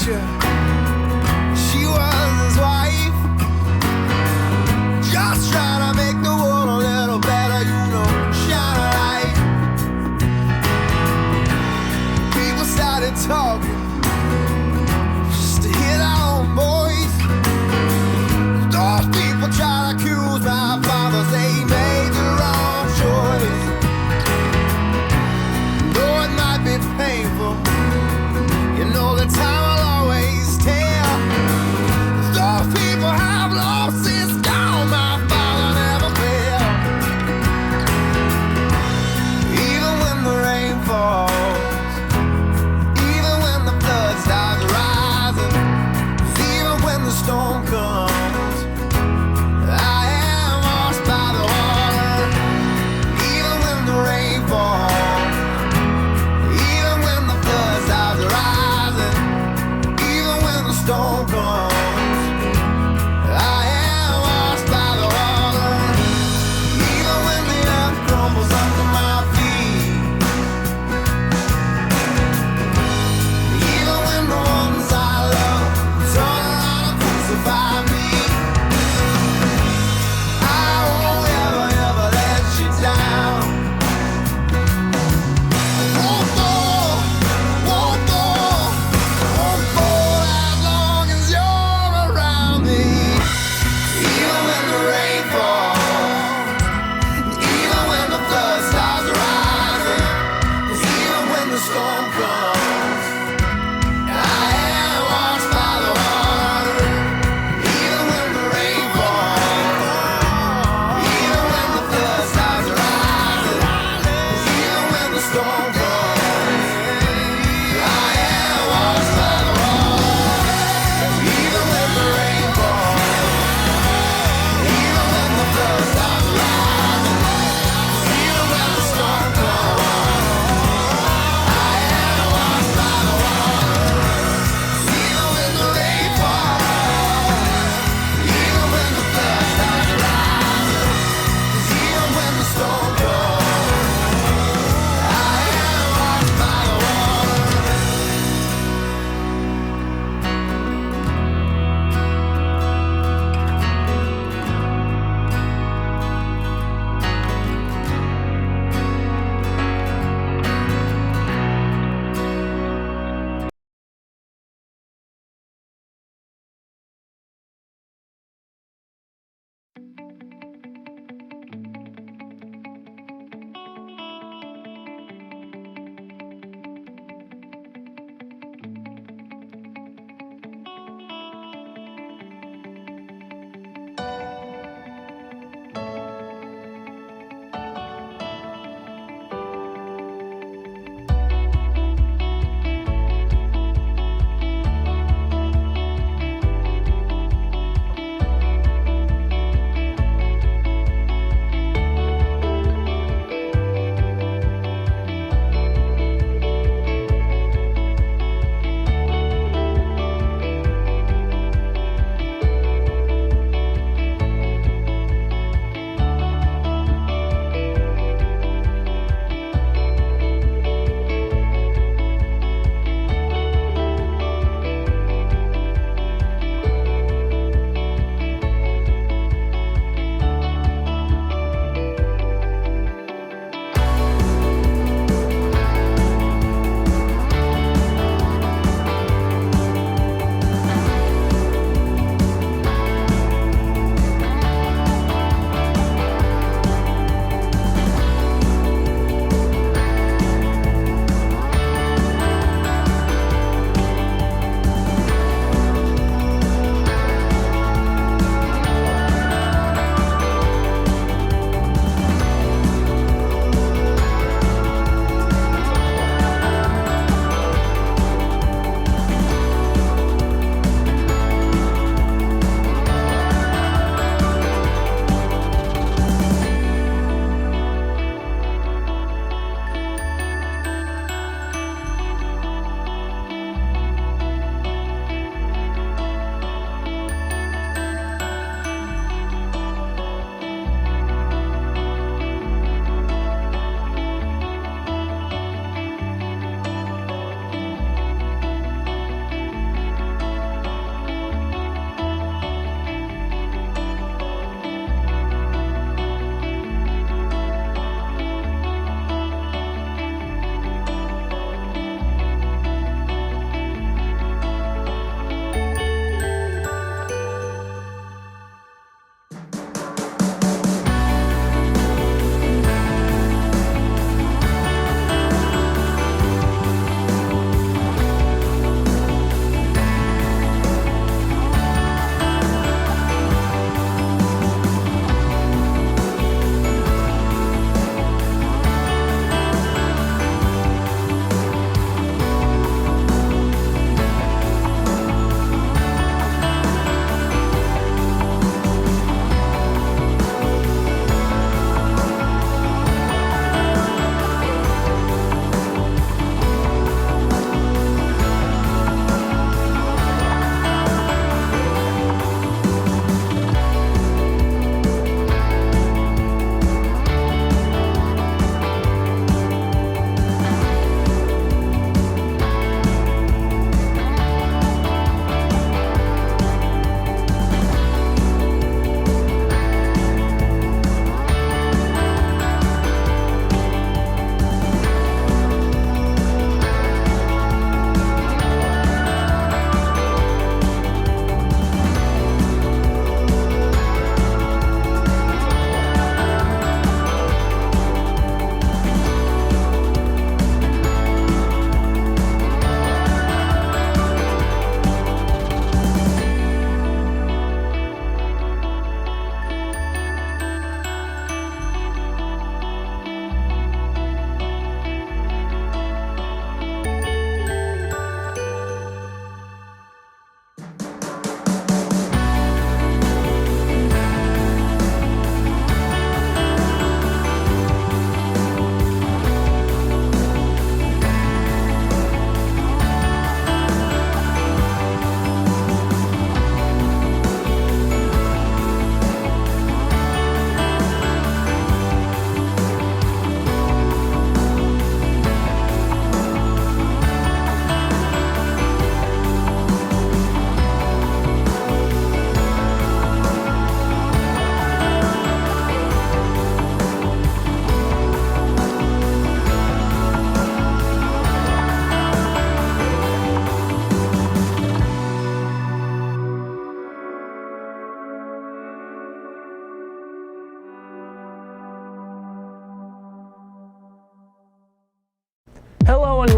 preacher, she was his wife, just trying to make the world a little better, you know, shine a light. People started talking just to hear their own voice. Those people try to accuse my father, say he made the wrong choice. Though it might be painful, you know that time will always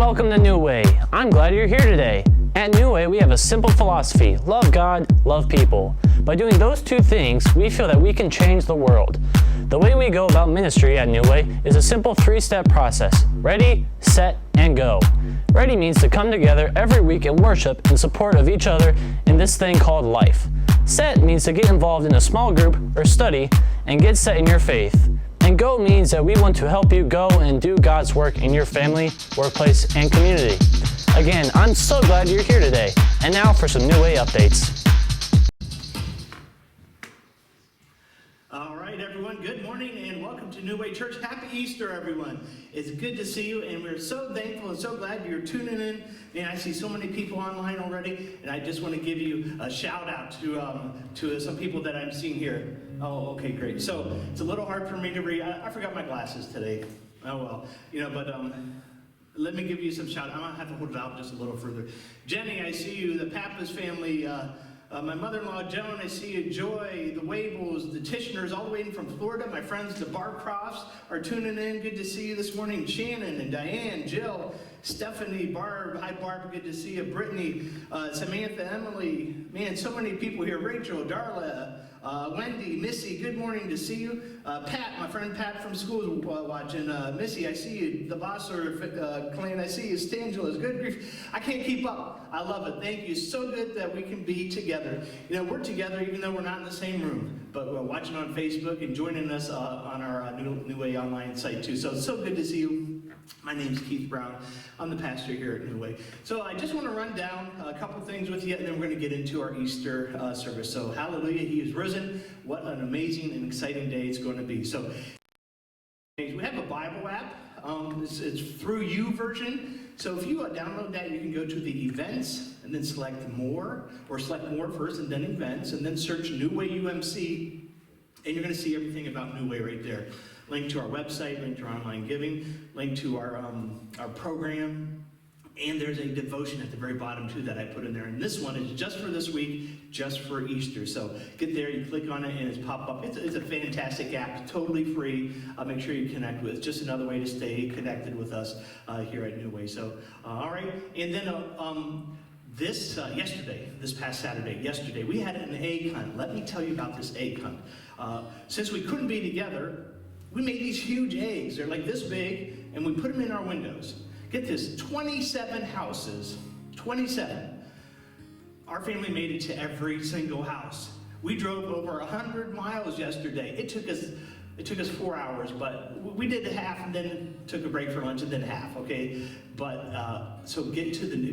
welcome to New Way. I'm glad you're here today. At New Way, we have a simple philosophy: love God, love people. By doing those two things, we feel that we can change the world. The way we go about ministry at New Way is a simple 3-step process: ready, set, and go. Ready means to come together every week and worship in support of each other in this thing called life. Set means to get involved in a small group or study and get set in your faith. And go means that we want to help you go and do God's work in your family, workplace, and community. Again, I'm so glad you're here today. And now for some New Way updates. All right, everyone, good morning and welcome to New Way Church. Happy Easter, everyone. It's good to see you, and we're so thankful and so glad you're tuning in. Man, I see so many people online already, and I just want to give you a shout out to some people that I'm seeing here. Oh, okay, great. So it's a little hard for me to read. I forgot my glasses today. Oh, well, but let me give you some shout out. I'm going to have to hold it out just a little further. Jenny, I see you. The Pappas family, my mother-in-law, Joan, I see you. Joy, the Wables, the Tishners, all the way in from Florida. My friends, the Barcrofts, are tuning in. Good to see you this morning. Shannon and Diane, Jill, Stephanie, Barb. Hi, Barb. Good to see you. Brittany, Samantha, Emily. Man, so many people here. Rachel, Darla, Wendy, Missy, good morning to see you. Pat, my friend Pat from school is watching. Missy, I see you. The Bosser clan, I see you. Stangela's, good grief. I can't keep up. I love it. Thank you. So good that we can be together. You know, we're together even though we're not in the same room, but we're watching on Facebook and joining us on our New Way online site too. So it's so good to see you. My name's Keith Brown. I'm the pastor here at New Way. So I just want to run down a couple things with you, and then we're going to get into our Easter service. So hallelujah, he is risen. What an amazing and exciting day it's going to be. So we have a Bible app. It's through U version. So if you download that, you can go to the events and then select more, or select more first and then events, and then search New Way UMC, and you're going to see everything about New Way right there. Link to our website, link to our online giving, link to our program, and there's a devotion at the very bottom too that I put in there. And this one is just for this week, just for Easter. So get there, you click on it, and it's pop up. It's a fantastic app, totally free. Make sure you connect with it. It's just another way to stay connected with us here at New Way. So, all right, and then this past Saturday, we had an egg hunt. Let me tell you about this egg hunt. Since we couldn't be together, we made these huge eggs. They're like this big, and we put them in our windows. Get this, 27 houses, 27. Our family made it to every single house. We drove over 100 miles yesterday. It took us 4 hours, but we did half and then took a break for lunch and then half, okay? But, so if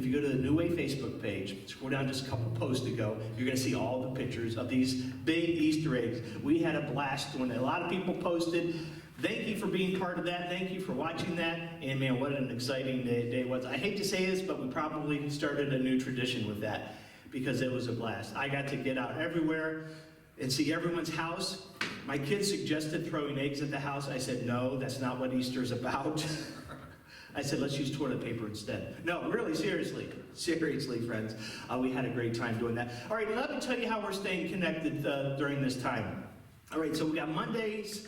you go to the New Way Facebook page, scroll down just a couple posts ago, you're gonna see all the pictures of these big Easter eggs. We had a blast doing it. A lot of people posted. Thank you for being part of that. Thank you for watching that. And man, what an exciting day it was. I hate to say this, but we probably started a new tradition with that because it was a blast. I got to get out everywhere and see everyone's house. My kids suggested throwing eggs at the house. I said, no, that's not what Easter's about. I said, let's use toilet paper instead. No, really, seriously, friends. We had a great time doing that. All right, let me tell you how we're staying connected during this time. All right, so we got Mondays.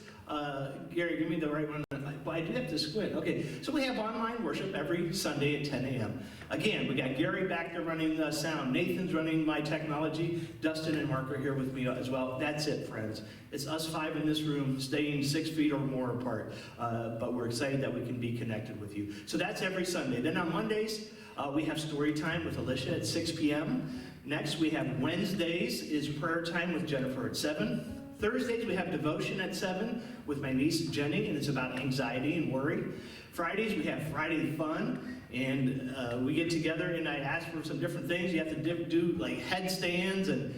Gary, give me the right one. But I do have to squint. Okay, so we have online worship every Sunday at 10 a.m. Again, we got Gary back there running the sound. Nathan's running my technology. Dustin and Mark are here with me as well. That's it, friends. It's us 5 in this room, staying 6 feet or more apart. But we're excited that we can be connected with you. So that's every Sunday. Then on Mondays, we have story time with Alicia at 6 p.m. Next, we have Wednesdays is prayer time with Jennifer at 7. Thursdays, we have devotion at 7 with my niece, Jenny, and it's about anxiety and worry. Fridays, we have Friday Fun, and we get together, and I ask for some different things. You have to do like headstands and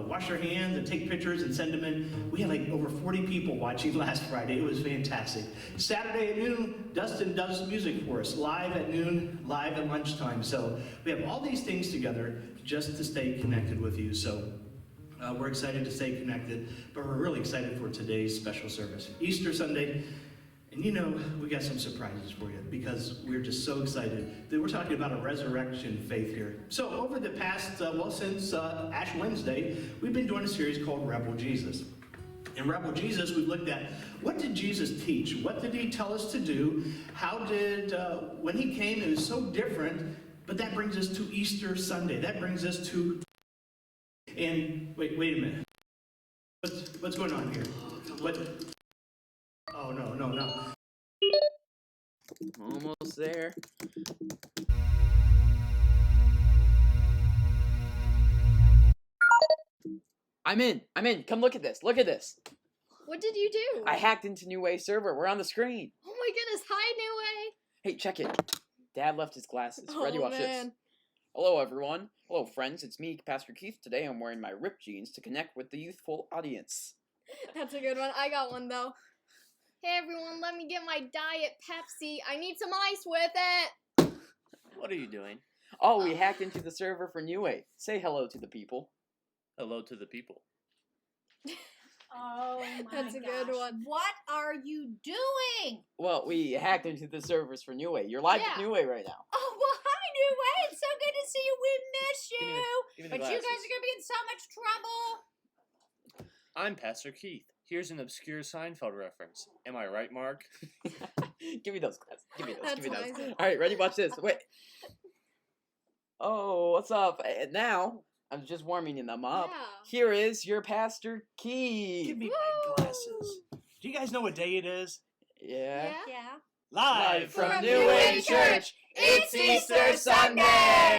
wash your hands and take pictures and send them in. We had like over 40 people watching last Friday. It was fantastic. Saturday at noon, Dustin does music for us, live at noon, live at lunchtime. So we have all these things together just to stay connected with you. So we're excited to stay connected, but we're really excited for today's special service, Easter Sunday. And you know, we got some surprises for you because we're just so excited that we're talking about a resurrection faith here. So over the past, since Ash Wednesday, we've been doing a series called Rebel Jesus. In Rebel Jesus, we've looked at what did Jesus teach? What did he tell us to do? How did, when he came, it was so different, but that brings us to Easter Sunday. That brings us to, and wait a minute. What's going on here? What? Oh, no. Almost there. I'm in. Come look at this. What did you do? I hacked into New Way server. We're on the screen. Oh my goodness, hi New Way. Hey, check it. Dad left his glasses. Ready, Oh watch this. man. Hello, everyone. Hello, friends. It's me, Pastor Keith. Today I'm wearing my ripped jeans to connect with the youthful audience. That's a good one. I got one though. Hey everyone, let me get my Diet Pepsi. I need some ice with it. What are you doing? Oh, we hacked into the server for New Way. Say hello to the people. Hello to the people. Oh my That's a good gosh. one. What are you doing? Well, we hacked into the servers for New Way. You're live Yeah. at New Way right now. Oh, well, hi, New Way. It's so good to see you. We miss Give me you. the But you guys glasses. are going to be in so much trouble. I'm Pastor Keith. Here's an obscure Seinfeld reference. Am I right, Mark? Give me those glasses. Give me That's those. nice. All right, ready? Watch this. Wait. Oh, what's up? And now, I'm just warming them up. Yeah. Here is your Pastor Keith. Give me my Woo! glasses. Do you guys know what day it is? Yeah. Yeah. Live From From New Way Church, it's Easter Sunday!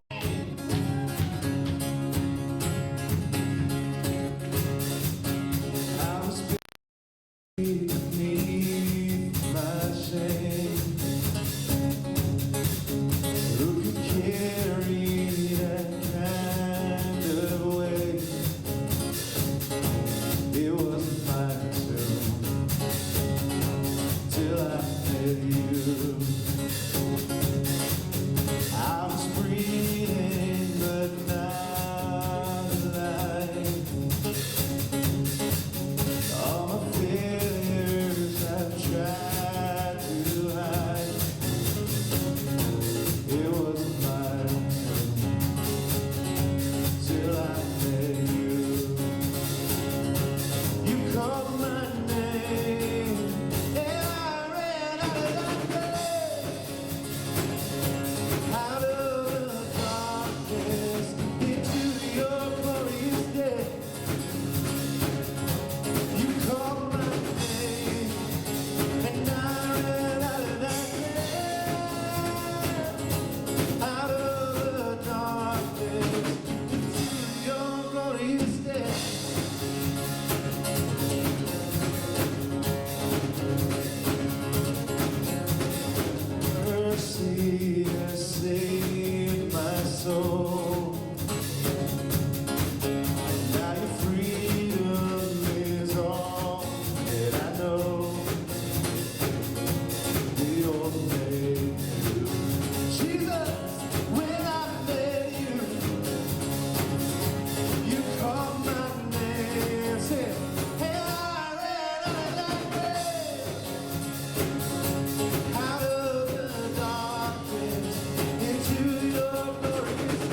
I was beneath my shame. Who could carry that kind of weight? It wasn't mine till I met you. I was breathing, but not alive. All my failures I've tried to hide. It wasn't mine till I met you. You called my name and I ran out of that place, out of the darkness into your glorious day. You called my name, and I ran out of that place, out of the darkness into your glorious day. Mercy has saved my soul. Now your freedom is all that I know. The old name, Jesus, when I met you, you called my name, said, and I ran out of that place, out of the darkness into your glorious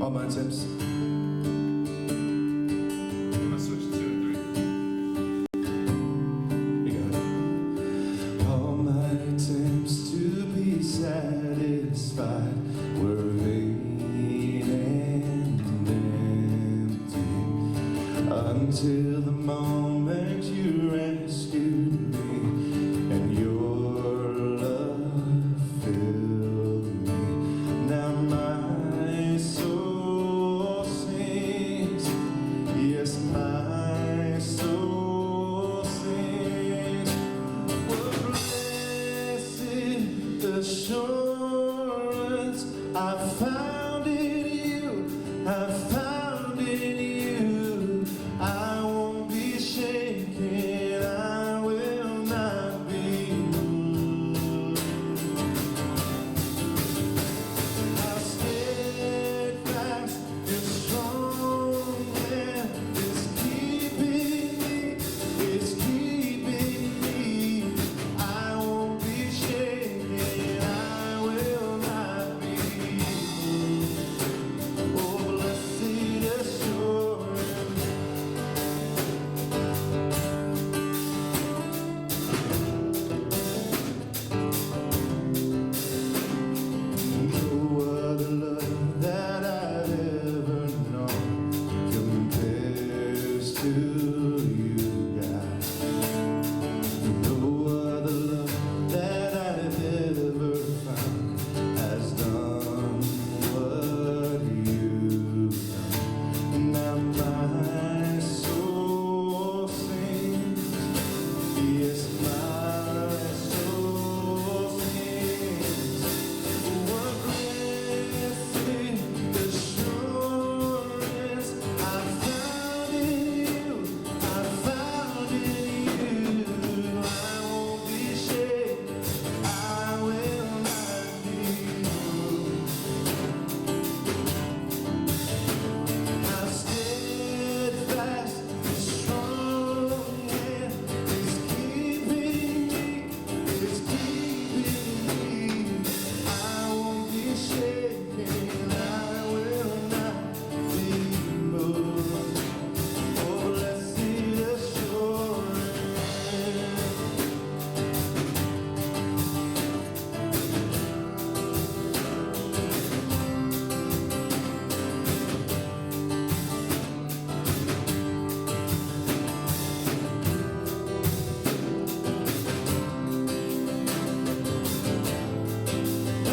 All my tips. I'm gonna switch to 2 and 3. You got it. All my attempts to be satisfied were vain and empty until the moment you rescued me and your love filled me. Now my soul sings, yes, my soul sings. What blessed assurance I found in you, I found in you. I won't be shaken, I will not be moved. How steadfast and strong hand is keeping me, is keeping me. I won't be shaken, I will not be moved. Oh, blessed assurance. No other love that I've ever known compares to you, God. No other love that I've ever found has done what you've done. Now my soul sings, yes, my soul sings. What blessed assurance I found in you, I found in you. I won't be shaken, I will not be moved. How steadfast and strong hand is keeping me, is keeping me. I won't be shaken, I will not be moved. Oh, blessed assurance.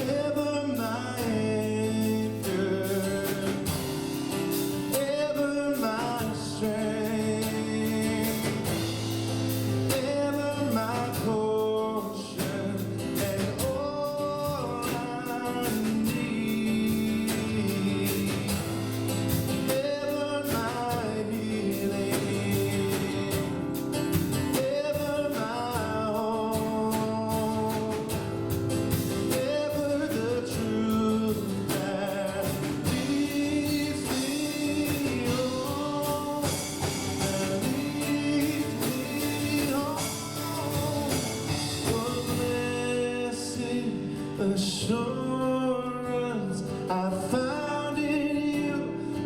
Ever my anchor, ever my strength, ever my portion, and all I need. Ever my healing, ever my hope. Ever the truth that leads me home, that leads me home. What blessed assurance I found in you,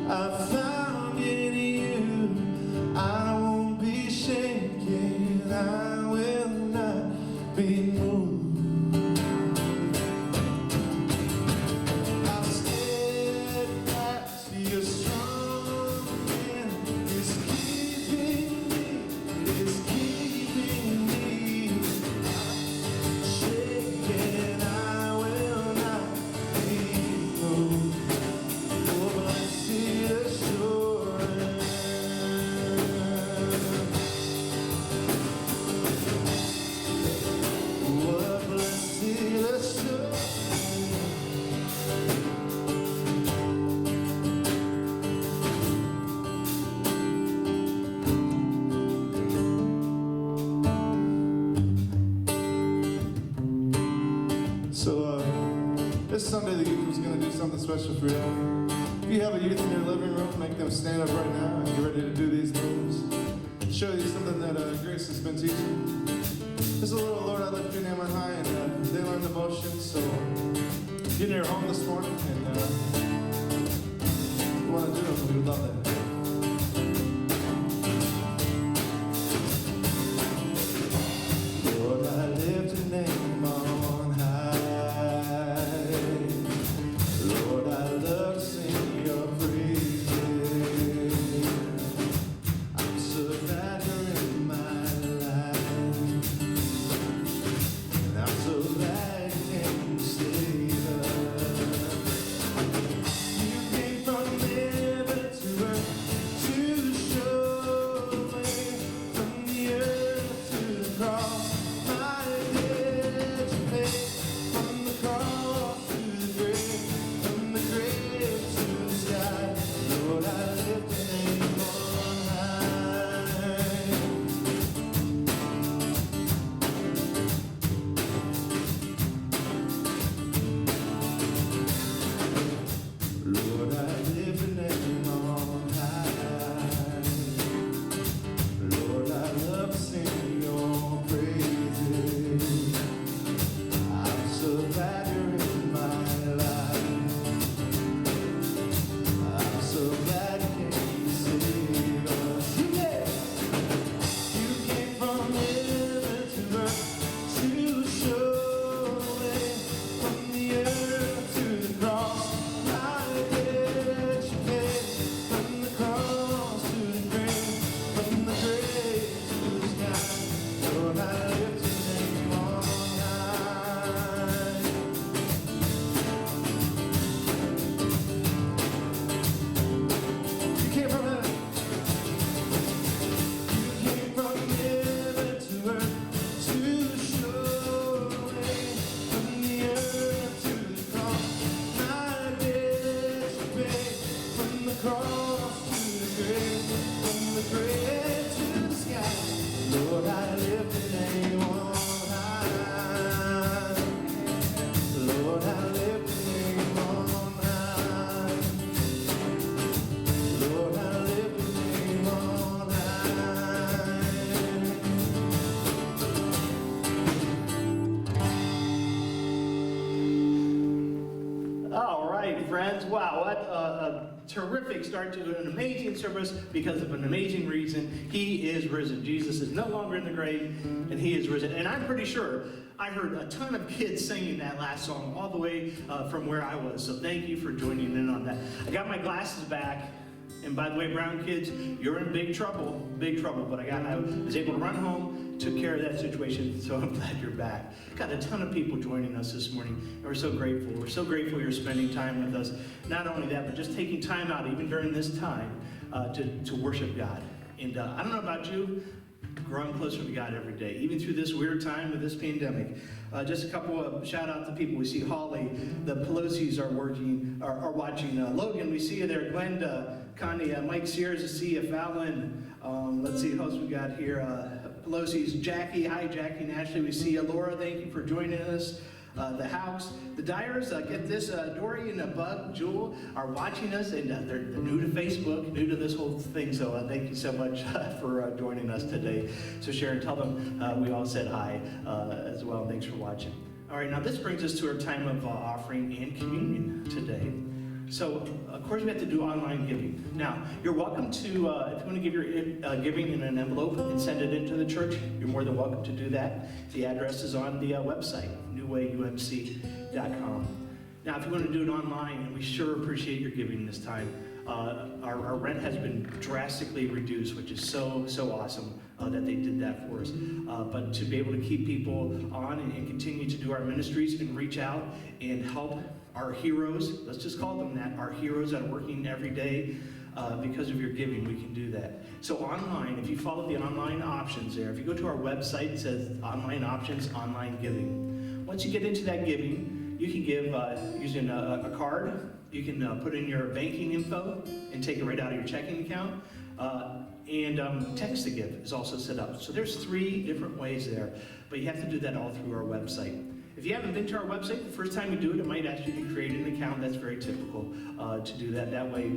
I found in you. I won't be shaken, I will not be moved. How steadfast your strong hand is keeping me, is keeping me. Shaken, I will not be moved. Oh, blessed assurance. What blessed assurance. So, this Sunday the youth was going to do something special for you. If you have a youth in your living room, make them stand up right now and get ready to do these moves. Show you something that Grace has been teaching. Just a little Lord, I lift your name on high, and they learn the motion. So, get in your home this morning and want to do them, we would love that. Lord, I lift your name on high. Lord, I love to sing your praises. I'm so glad you're in my life, and I'm so glad you came to save us. You came from heaven to earth to show me from the earth to the cross. My debt you paid, from the cross to the grave, from the grave to the sky. Lord, I lift your name on high. Lord, I lift your name on high. Lord, I love to sing your praises. I'm so glad you're in my life. I'm so glad you came to save us. Yeah. You came from heaven to earth to show me from the earth to the cross. My debt you paid, from the cross to the grave, from the grave to the sky. Lord, I lift your name on high. You came from heaven. You came from heaven to earth to show me from the earth to the cross. My debt you paid, from the cross to the grave, from the grave to the sky. Lord, I lift your name on high. Lord, I lift your name on high. Lord, I lift your name on high. All right, friends. Wow, what a terrific start to an amazing service because of an amazing reason. He is risen. Jesus is no longer in the grave, and he is risen. And I'm pretty sure I heard a ton of kids singing that last song all the way from where I was. So thank you for joining in on that. I got my glasses back. And by the way, Brown kids, you're in big trouble, but I was able to run home, took care of that situation, so I'm glad you're back. Got a ton of people joining us this morning, and we're so grateful. We're so grateful you're spending time with us. Not only that, but just taking time out, even during this time, to worship God. And I don't know about you, growing closer to God every day, even through this weird time of this pandemic. Just a couple of shout out to people. We see Holly, the Pelosi's are watching. Logan, we see you there. Glenda, Connie, Mike Sears, I see you. Fallon, let's see who else we got here. Pelosi's, Jackie, hi Jackie and Ashley, we see you. Laura, thank you for joining us. The House, the Dyers, get this, Dory and Bug, Jewel are watching us, and they're new to Facebook, new to this whole thing, so thank you so much for joining us today. So Sharon, tell them we all said hi as well. Thanks for watching. All right, now this brings us to our time of offering and communion today. So, of course, we have to do online giving. Now, you're welcome to, if you want to give your giving in an envelope and send it into the church, you're more than welcome to do that. The address is on the website, newwayumc.com. Now, if you want to do it online, and we sure appreciate your giving this time, our rent has been drastically reduced, which is so awesome that they did that for us. But to be able to keep people on and continue to do our ministries and reach out and help our heroes, let's just call them that, our heroes that are working every day, because of your giving, we can do that. So online, if you follow the online options there, if you go to our website, it says online options, online giving. Once you get into that giving, you can give using a card. You can put in your banking info and take it right out of your checking account. And text to give is also set up. So there's 3 different ways there, but you have to do that all through our website. If you haven't been to our website, the first time you do it, it might ask you to create an account. That's very typical to do that. That way,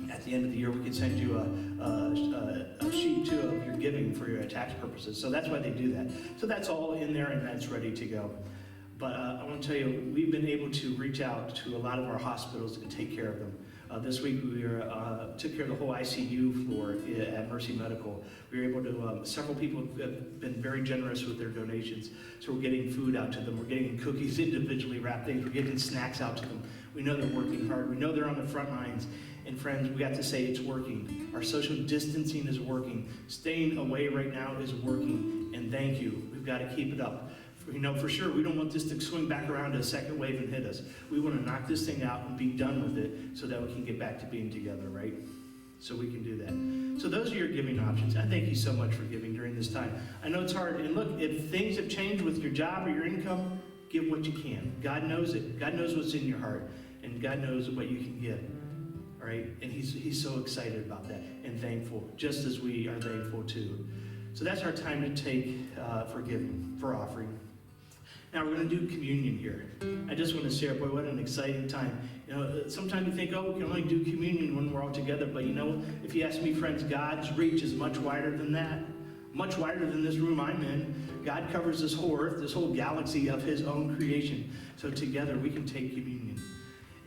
at the end of the year, we can send you a sheet too of your giving for your tax purposes. So that's why they do that. So that's all in there and that's ready to go. But I want to tell you, we've been able to reach out to a lot of our hospitals and take care of them. This week we took care of the whole ICU floor at Mercy Medical. We were able to, several people have been very generous with their donations. So we're getting food out to them. We're getting cookies, individually wrapped things. We're getting snacks out to them. We know they're working hard. We know they're on the front lines. And friends, we got to say it's working. Our social distancing is working. Staying away right now is working. And thank you. We've got to keep it up. For sure, we don't want this to swing back around to a second wave and hit us. We want to knock this thing out and be done with it so that we can get back to being together, right? So we can do that. So those are your giving options. I thank you so much for giving during this time. I know it's hard. And look, if things have changed with your job or your income, give what you can. God knows it. God knows what's in your heart. And God knows what you can give. All right? And he's so excited about that and thankful, just as we are thankful too. So that's our time to take for giving, for offering. Now we're going to do communion here. I just want to share, boy, what an exciting time. Sometimes you think, we can only do communion when we're all together. But if you ask me, friends, God's reach is much wider than that. Much wider than this room I'm in. God covers this whole earth, this whole galaxy of his own creation. So together we can take communion.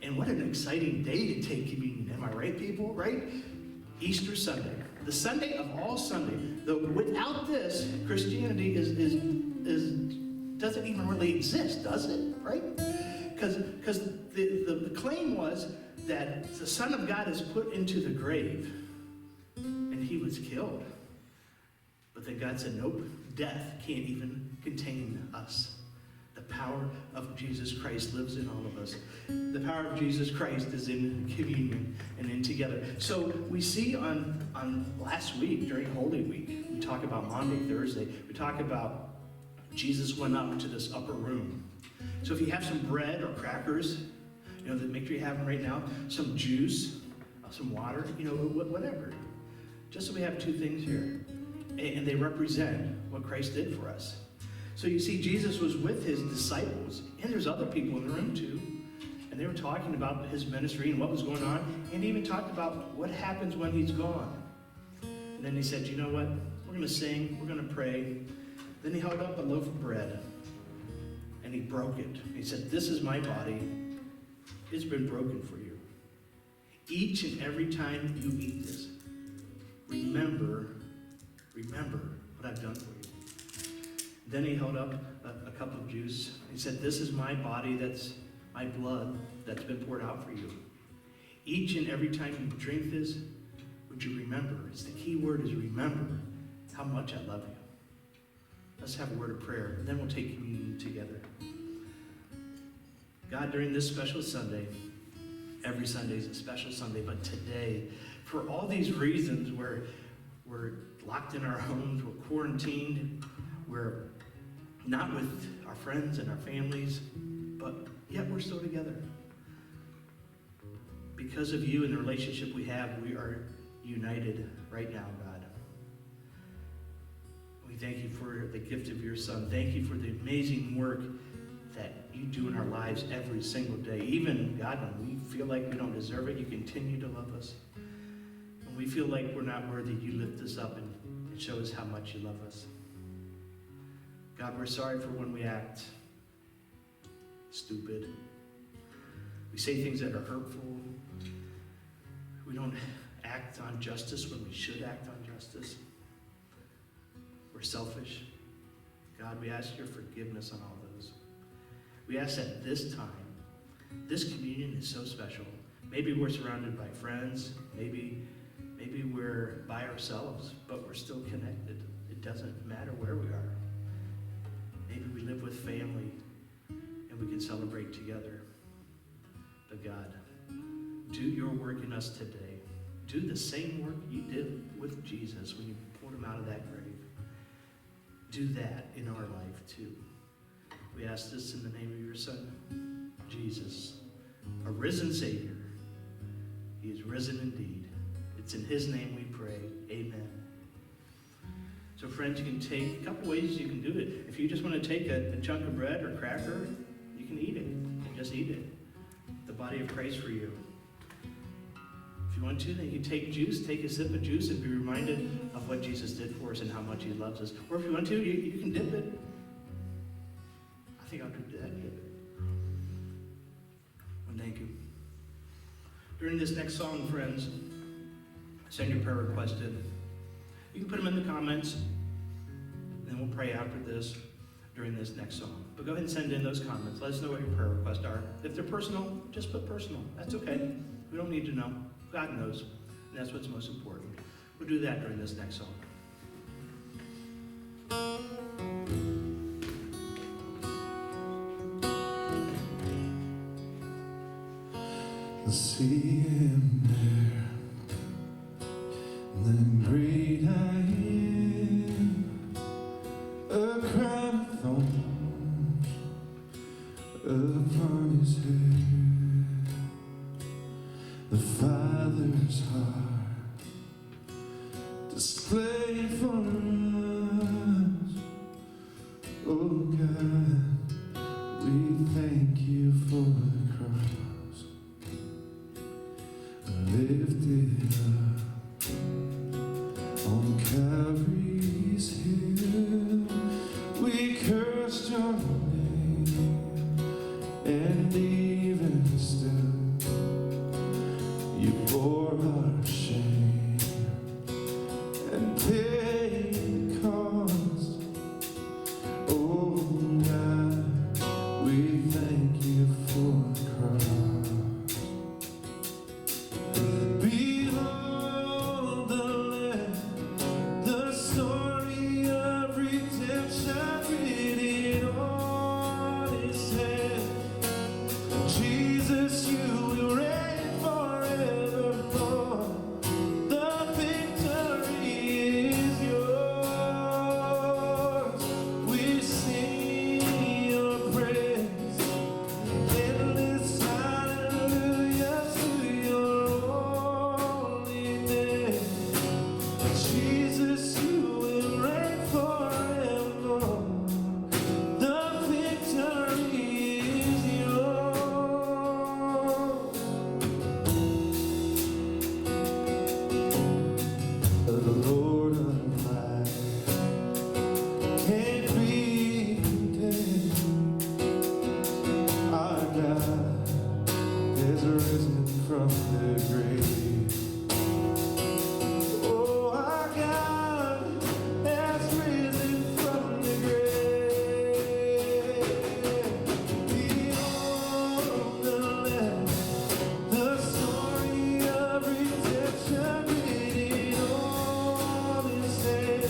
And what an exciting day to take communion. Am I right, people? Right? Easter Sunday. The Sunday of all Sunday. Without this, Christianity doesn't even really exist, does it? Right? Because the claim was that the Son of God is put into the grave and he was killed. But then God said, nope, death can't even contain us. The power of Jesus Christ lives in all of us. The power of Jesus Christ is in communion and in together. So we see on last week, during Holy Week, we talk about Maundy, Thursday, we talk about Jesus went up to this upper room. So if you have some bread or crackers, make sure you have them right now, some juice, some water, whatever. Just so we have two things here. And they represent what Christ did for us. So you see, Jesus was with his disciples, and there's other people in the room too. And they were talking about his ministry and what was going on, and he even talked about what happens when he's gone. And then he said, you know what? We're going to sing, we're going to pray. Then he held up a loaf of bread, and he broke it. He said, this is my body. It's been broken for you. Each and every time you eat this, remember what I've done for you. Then he held up a cup of juice. He said, this is my body, that's my blood that's been poured out for you. Each and every time you drink this, would you remember? It's the key word is remember how much I love you. Let's have a word of prayer, and then we'll take communion together. God, during this special Sunday, every Sunday is a special Sunday, but today, for all these reasons, we're locked in our homes, we're quarantined, we're not with our friends and our families, but yet we're still together. Because of you and the relationship we have, we are united right now, God. We thank you for the gift of your Son. Thank you for the amazing work that you do in our lives every single day. Even, God, when we feel like we don't deserve it, you continue to love us. When we feel like we're not worthy, you lift us up and show us how much you love us. God, we're sorry for when we act stupid. We say things that are hurtful. We don't act on justice when we should act on justice. We're selfish. God, we ask your forgiveness on all those. We ask that this time, this communion is so special. Maybe we're surrounded by friends. Maybe we're by ourselves, but we're still connected. It doesn't matter where we are. Maybe we live with family and we can celebrate together. But God, do your work in us today. Do the same work you did with Jesus when you pulled him out of that grave. Do that in our life too. We ask this in the name of your Son, Jesus, a risen Savior. He is risen indeed. It's in his name we pray. Amen. So friends, you can take a couple ways you can do it. If you just want to take a chunk of bread or cracker, you can eat it. Just eat it. The body of Christ for you. If you want to, then you can take juice, take a sip of juice and be reminded of what Jesus did for us and how much he loves us. Or if you want to, you can dip it. I think I'll do that. Dip it. Well, thank you. During this next song, friends, send your prayer request in. You can put them in the comments, and then we'll pray after this during this next song. But go ahead and send in those comments. Let us know what your prayer requests are. If they're personal, just put personal. That's okay. We don't need to know. God knows. And that's what's most important. We'll do that during this next song. See him there, the great I am, a crown of thorns upon his head, the Father's heart displayed for us. Oh God, we thank you for the cross. Lifted up on Calvary's hill, we cursed your name, and even still, you bore our shame and paid the cost. Oh God, we thank you for the cross. Behold the Lamb, the story of redemption written on his head. Jesus, you will reign forevermore. The victory is yours. We sing your praise, endless hallelujah to your holy name. Jesus, you will reign forevermore. The victory is yours. The Lord of life can't be contained. Our God has risen from the grave. Oh, our God has risen from the grave. Behold the Lamb, the story of redemption written on his head.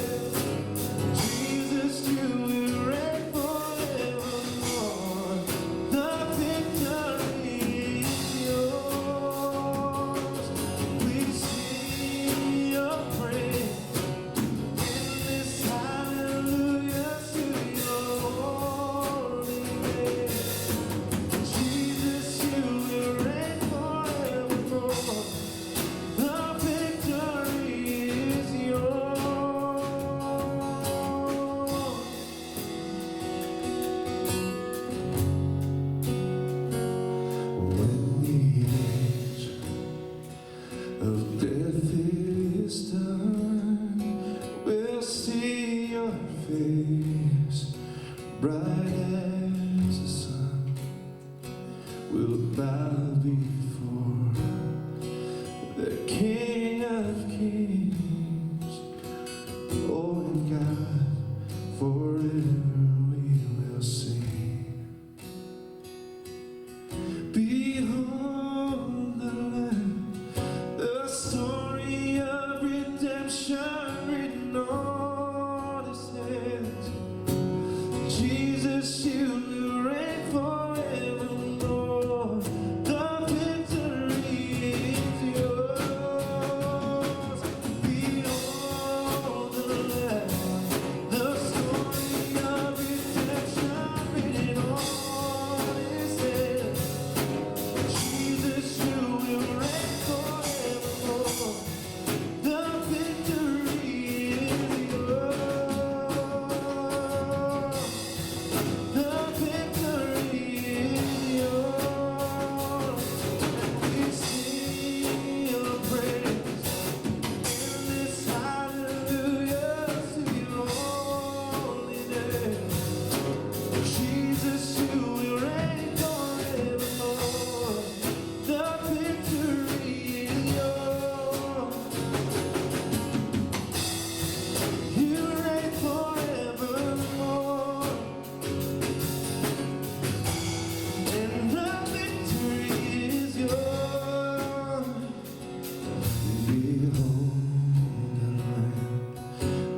Jesus, you will reign forevermore. The victory is yours. We sing your praise, endless hallelujah to your holy name. Jesus, you will reign forevermore. The victory is yours. When the age of death is done, we'll see your face, bright as the sun. We'll bow before the King of Kings. Oh, and God, forever we will sing. Behold the Lamb, the story of redemption written on his hands. Jesus, you will reign forevermore. The victory is yours. Behold the Lamb, the story of redemption written on his hands. Jesus, you will reign forevermore. The victory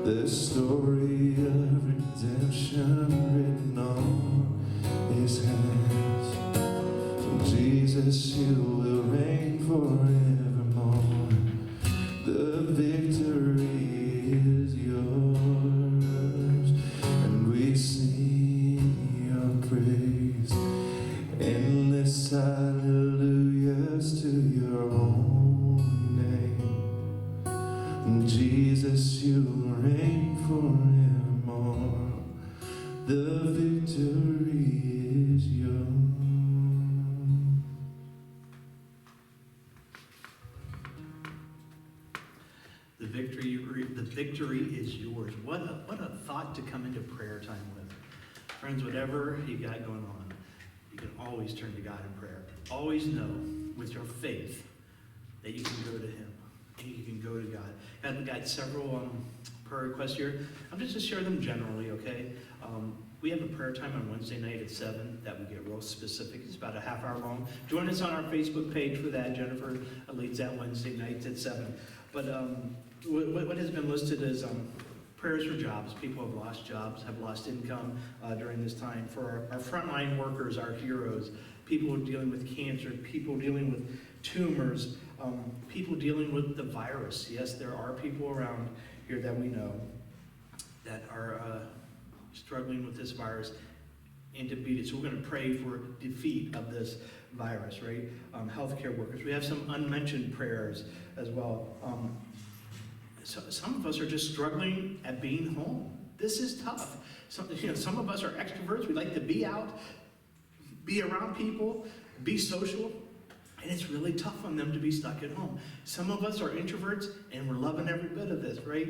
The story of redemption written on his hands. Jesus, you will reign forevermore. The victory is yours, and we sing your praise. Endless hallelujahs to your holy name. Jesus, you reign forevermore. The victory is yours. The victory is yours. What a thought to come into prayer time with. Friends, whatever you got going on, you can always turn to God in prayer. Always know with your faith that you can go to him and you can go to God. And we got several prayer requests here. I'm just to share them generally, okay? We have a prayer time on Wednesday night at 7 that we get real specific. It's about a half hour long. Join us on our Facebook page for that. Jennifer leads that Wednesday nights at 7. But what has been listed is prayers for jobs. People have lost jobs, have lost income during this time. For our frontline workers, our heroes, people dealing with cancer, people dealing with tumors, people dealing with the virus. Yes, there are people around here that we know that are struggling with this virus and to beat it. So we're going to pray for defeat of this virus, right? Healthcare workers. We have some unmentioned prayers as well. So some of us are just struggling at being home. This is tough. Some of us are extroverts. We like to be out, be around people, be social, and it's really tough on them to be stuck at home. Some of us are introverts, and we're loving every bit of this, right?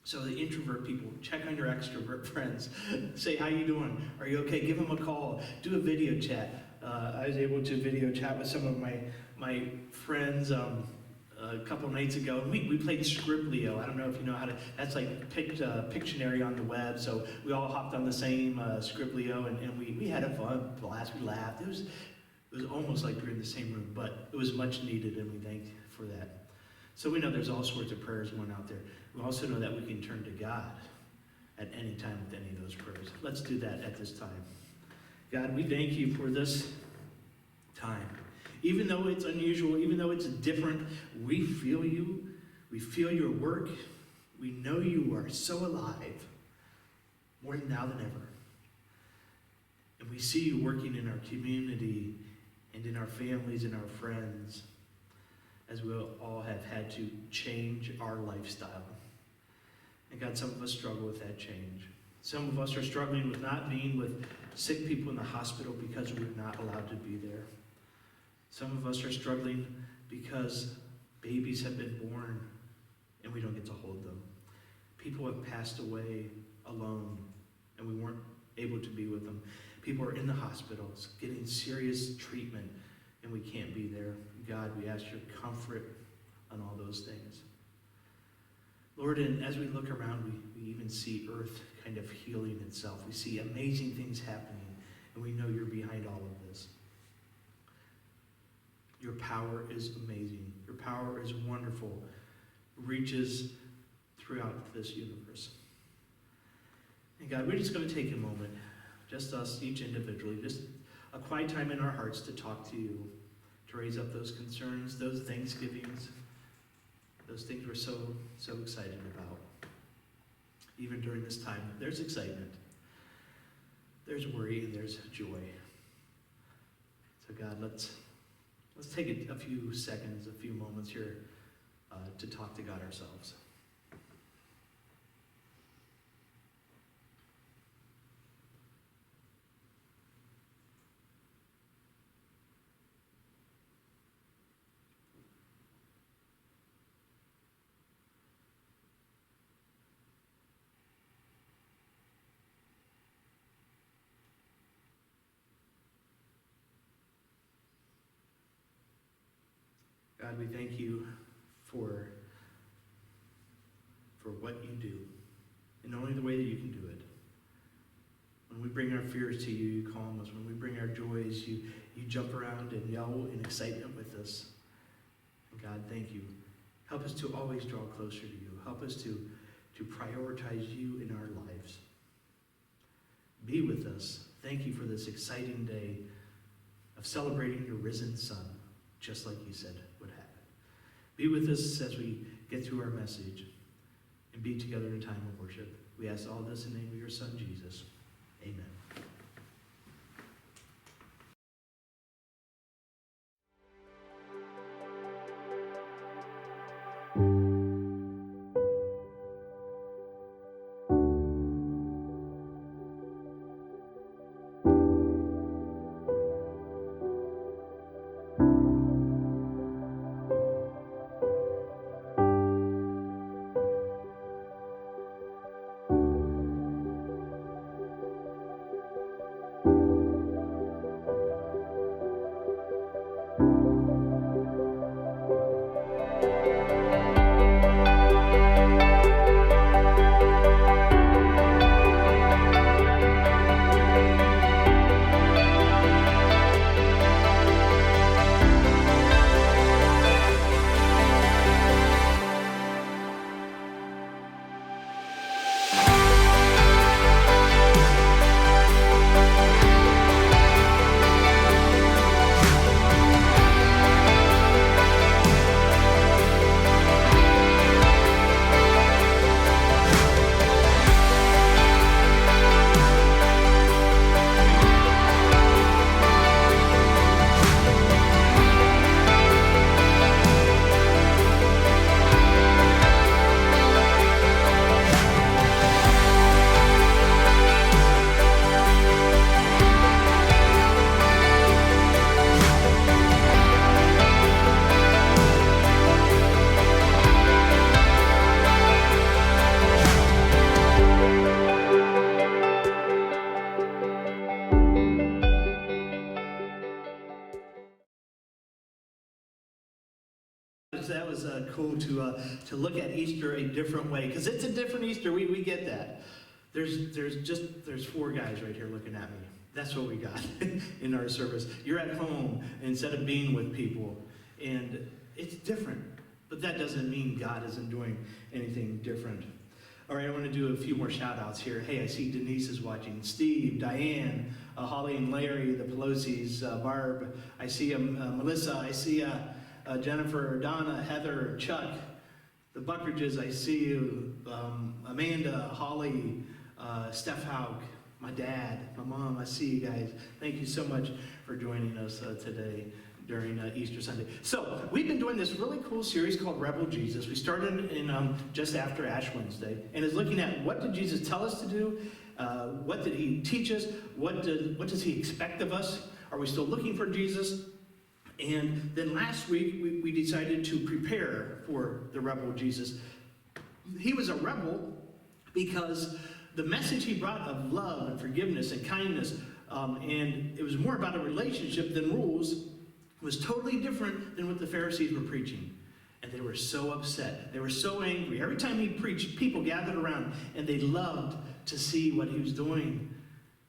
So the introvert people, check on your extrovert friends. Say, how you doing? Are you okay? Give them a call. Do a video chat. I was able to video chat with some of my friends a couple nights ago, and we played Scriblio. I don't know if you know how to, that's like Pictionary on the web, so we all hopped on the same Scriblio, and we had a fun blast, we laughed. It was almost like we were in the same room, but it was much needed, and we thank for that. So we know there's all sorts of prayers going out there. We also know that we can turn to God at any time with any of those prayers. Let's do that at this time. God, we thank you for this time. Even though it's unusual, even though it's different, we feel you. We feel your work. We know you are so alive, more now than ever. And we see you working in our community and in our families and our friends, as we all have had to change our lifestyle. And God, some of us struggle with that change. Some of us are struggling with not being with sick people in the hospital because we're not allowed to be there. Some of us are struggling because babies have been born and we don't get to hold them. People have passed away alone and we weren't able to be with them. People are in the hospitals getting serious treatment and we can't be there. God, we ask your comfort on all those things. Lord, and as we look around, we even see earth kind of healing itself. We see amazing things happening, and we know you're behind all of this. Your power is amazing. Your power is wonderful. It reaches throughout this universe. And God, we're just going to take a moment, just us, each individually, just a quiet time in our hearts to talk to you, to raise up those concerns, those thanksgivings, those things we're so excited about. Even during this time, there's excitement, there's worry, and there's joy. So God, let's take a few seconds, a few moments here to talk to God ourselves. God, we thank you for what you do, and only the way that you can do it. When we bring our fears to you, you calm us. When we bring our joys, you jump around and yell in excitement with us. And God, thank you. Help us to always draw closer to you. Help us to to prioritize you in our lives. Be with us. Thank you for this exciting day of celebrating your risen Son, just like you said would happen. Be with us as we get through our message and be together in time of worship. We ask all this in the name of your Son, Jesus. Amen. That was cool to look at Easter a different way, because it's a different Easter. We get that. There's 4 guys right here looking at me. That's what we got in our service. You're at home instead of being with people, and it's different. But that doesn't mean God isn't doing anything different. All right, I want to do a few more shout-outs here. Hey, I see Denise is watching. Steve, Diane, Holly and Larry, the Pelosi's, Barb. I see Melissa. I see Jennifer, Donna, Heather, Chuck, the Buckridges. I see you. Amanda, Holly, Steph Haug, my dad, my mom. I see you guys. Thank you so much for joining us today during Easter Sunday. So we've been doing this really cool series called Rebel Jesus. We started in just after Ash Wednesday, and is looking at what did Jesus tell us to do, what did he teach us, what does he expect of us? Are we still looking for Jesus? And then last week we decided to prepare for the Rebel Jesus. He was a rebel because the message he brought of love and forgiveness and kindness, and it was more about a relationship than rules, was totally different than what the Pharisees were preaching. And they were so upset. They were so angry. Every time he preached, people gathered around, and they loved to see what he was doing.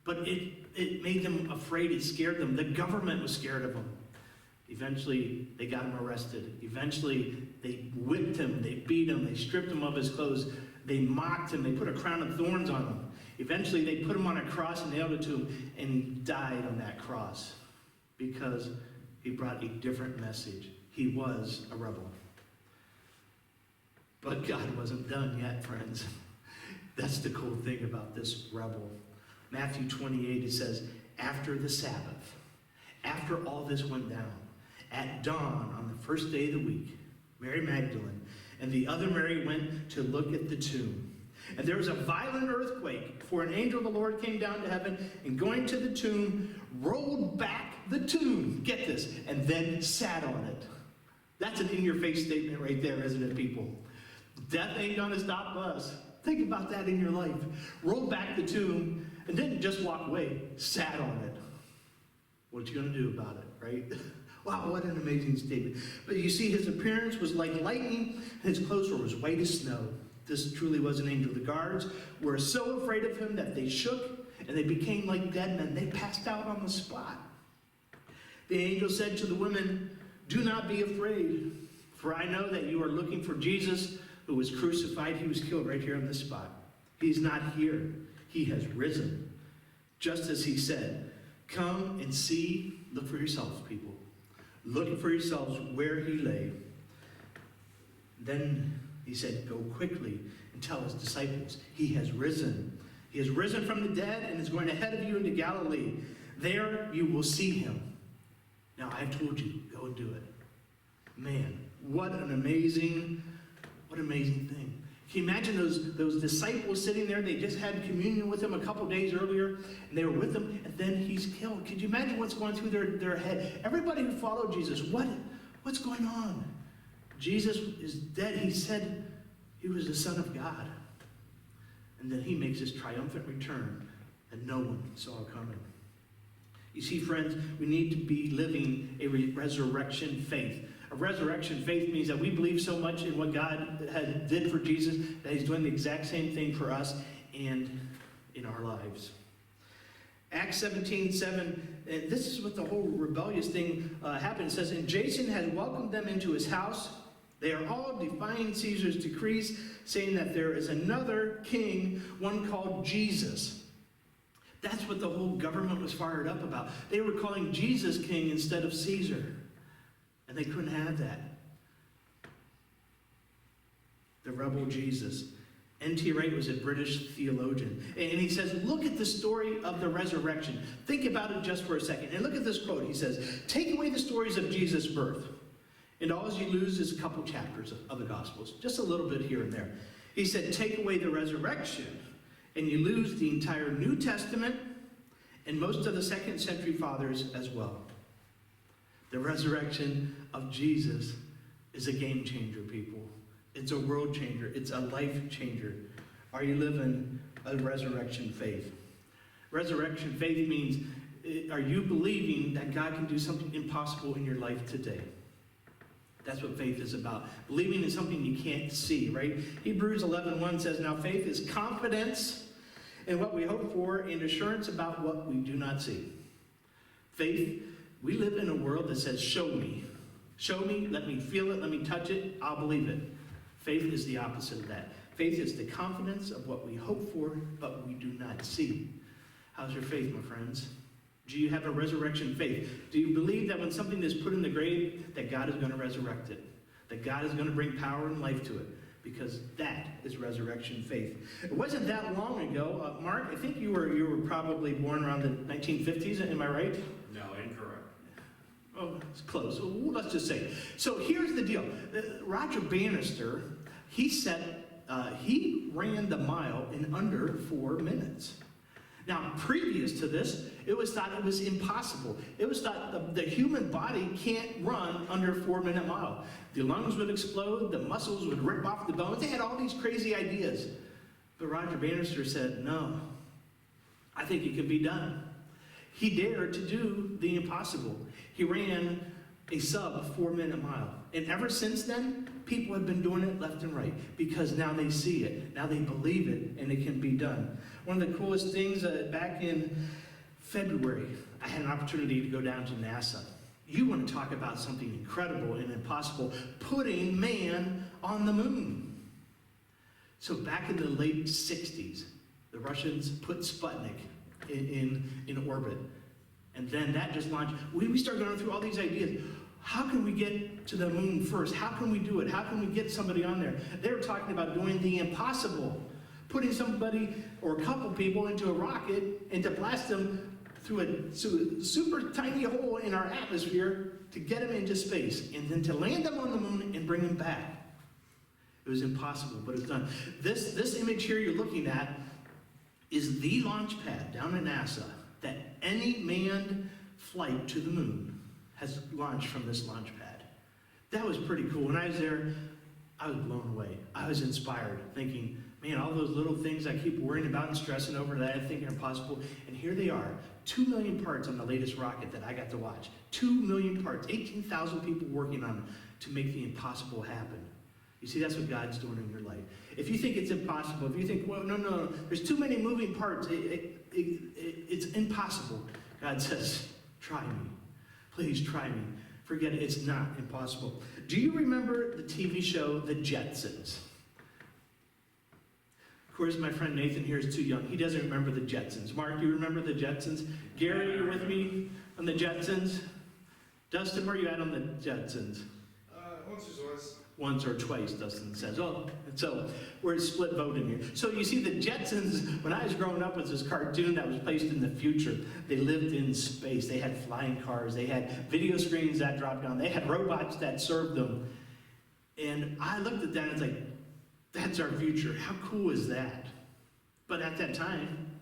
But it made them afraid. It scared them. The government was scared of him. Eventually, they got him arrested. Eventually, they whipped him. They beat him. They stripped him of his clothes. They mocked him. They put a crown of thorns on him. Eventually, they put him on a cross and nailed it to him, and he died on that cross because he brought a different message. He was a rebel. But God wasn't done yet, friends. That's the cool thing about this rebel. Matthew 28, it says, after the Sabbath, after all this went down, at dawn on the first day of the week, Mary Magdalene and the other Mary went to look at the tomb. And there was a violent earthquake, for an angel of the Lord came down to heaven, and going to the tomb, rolled back the tomb, get this, and then sat on it. That's an in-your-face statement right there, isn't it, people? Death ain't gonna stop us. Think about that in your life. Rolled back the tomb, and didn't just walk away, sat on it. What you gonna do about it, right? Wow, what an amazing statement. But you see, his appearance was like lightning, and his clothes were as white as snow. This truly was an angel. The guards were so afraid of him that they shook, and they became like dead men. They passed out on the spot. The angel said to the women, do not be afraid, for I know that you are looking for Jesus who was crucified, he was killed right here on this spot. He's not here. He has risen. Just as he said, come and see, look for yourselves, people. Look for yourselves where he lay. Then he said, go quickly and tell his disciples, he has risen. He has risen from the dead and is going ahead of you into Galilee. There you will see him. Now I've told you, go and do it. Man, what an amazing thing. Can you imagine those disciples sitting there? They just had communion with him a couple days earlier, and they were with him, and then he's killed. Could you imagine what's going through their head? Everybody who followed Jesus, what's going on? Jesus is dead. He said he was the Son of God. And then he makes his triumphant return, and no one saw it coming. You see, friends, we need to be living a resurrection faith. A resurrection faith means that we believe so much in what God did for Jesus that he's doing the exact same thing for us and in our lives. Acts 17:7, and this is what the whole rebellious thing happened. It says, and Jason had welcomed them into his house. They are all defying Caesar's decrees, saying that there is another king, one called Jesus. That's what the whole government was fired up about. They were calling Jesus king instead of Caesar. And they couldn't have that. The rebel Jesus. N.T. Wright was a British theologian. And he says, look at the story of the resurrection. Think about it just for a second. And look at this quote. He says, take away the stories of Jesus' birth, and all you lose is a couple chapters of the Gospels. Just a little bit here and there. He said, take away the resurrection, and you lose the entire New Testament and most of the second century fathers as well. The resurrection of Jesus is a game changer, people. It's a world changer. It's a life changer. Are you living a resurrection faith? Resurrection faith means, are you believing that God can do something impossible in your life today? That's what faith is about. Believing in something you can't see, right? Hebrews 11:1 says, now faith is confidence in what we hope for and assurance about what we do not see. Faith, we live in a world that says, show me. Show me, let me feel it, let me touch it, I'll believe it. Faith is the opposite of that. Faith is the confidence of what we hope for, but we do not see. How's your faith, my friends? Do you have a resurrection faith? Do you believe that when something is put in the grave, that God is going to resurrect it? That God is going to bring power and life to it? Because that is resurrection faith. It wasn't that long ago. Mark, I think you were probably born around the 1950s, am I right? No, incorrect. Oh, it's close. Well, let's just say. So here's the deal. Roger Bannister, he said he ran the mile in under 4 minutes. Now, previous to this, it was thought it was impossible. It was thought the human body can't run under a 4-minute mile. The lungs would explode, the muscles would rip off the bones. They had all these crazy ideas. But Roger Bannister said, no, I think it can be done. He dared to do the impossible. He ran a sub 4-minute mile. And ever since then, people have been doing it left and right because now they see it. Now they believe it, and it can be done. One of the coolest things, back in February, I had an opportunity to go down to NASA. You want to talk about something incredible and impossible, putting man on the moon. So back in the late 60s, the Russians put Sputnik in orbit. And then that just launched. We started going through all these ideas. How can we get to the moon first? How can we do it? How can we get somebody on there? They were talking about doing the impossible. Putting somebody or a couple people into a rocket and to blast them through a super tiny hole in our atmosphere to get them into space. And then to land them on the moon and bring them back. It was impossible, but it's done. This image here you're looking at is the launch pad down at NASA that any manned flight to the moon has launched from this launch pad. That was pretty cool. When I was there, I was blown away. I was inspired, thinking, man, all those little things I keep worrying about and stressing over that I think are impossible, and here they are. 2 million parts on the latest rocket that I got to watch. 2 million parts, 18,000 people working on it to make the impossible happen. You see, that's what God's doing in your life. If you think it's impossible, if you think, well, no, there's too many moving parts, it's impossible. God says, try me. Please try me. Forget it, it's not impossible. Do you remember the TV show The Jetsons? Of course, my friend Nathan here is too young. He doesn't remember the Jetsons. Mark, you remember the Jetsons? Gary, you're with me on the Jetsons? Dustin, where are you at on the Jetsons? Once or twice. Once or twice, Dustin says. Oh, so we're split voting here. So you see, the Jetsons, when I was growing up, was this cartoon that was placed in the future. They lived in space. They had flying cars. They had video screens that dropped down. They had robots that served them. And I looked at that and it's like, that's our future. How cool is that? But at that time,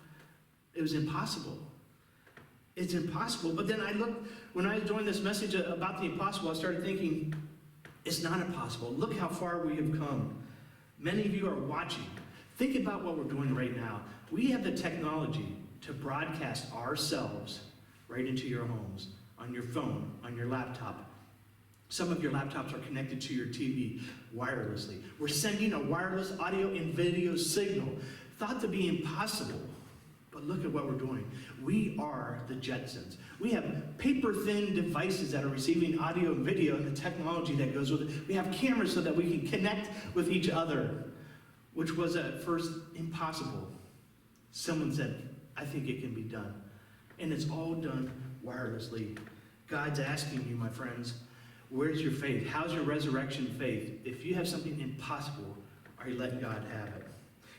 it was impossible. It's impossible. But then I looked, when I was doing this message about the impossible, I started thinking, it's not impossible. Look how far we have come. Many of you are watching. Think about what we're doing right now. We have the technology to broadcast ourselves right into your homes, on your phone, on your laptop. Some of your laptops are connected to your TV wirelessly. We're sending a wireless audio and video signal, thought to be impossible. But look at what we're doing. We are the Jetsons. We have paper-thin devices that are receiving audio and video and the technology that goes with it. We have cameras so that we can connect with each other, which was at first impossible. Someone said, I think it can be done. And it's all done wirelessly. God's asking you, my friends, where's your faith? How's your resurrection faith? If you have something impossible, are you letting God have it?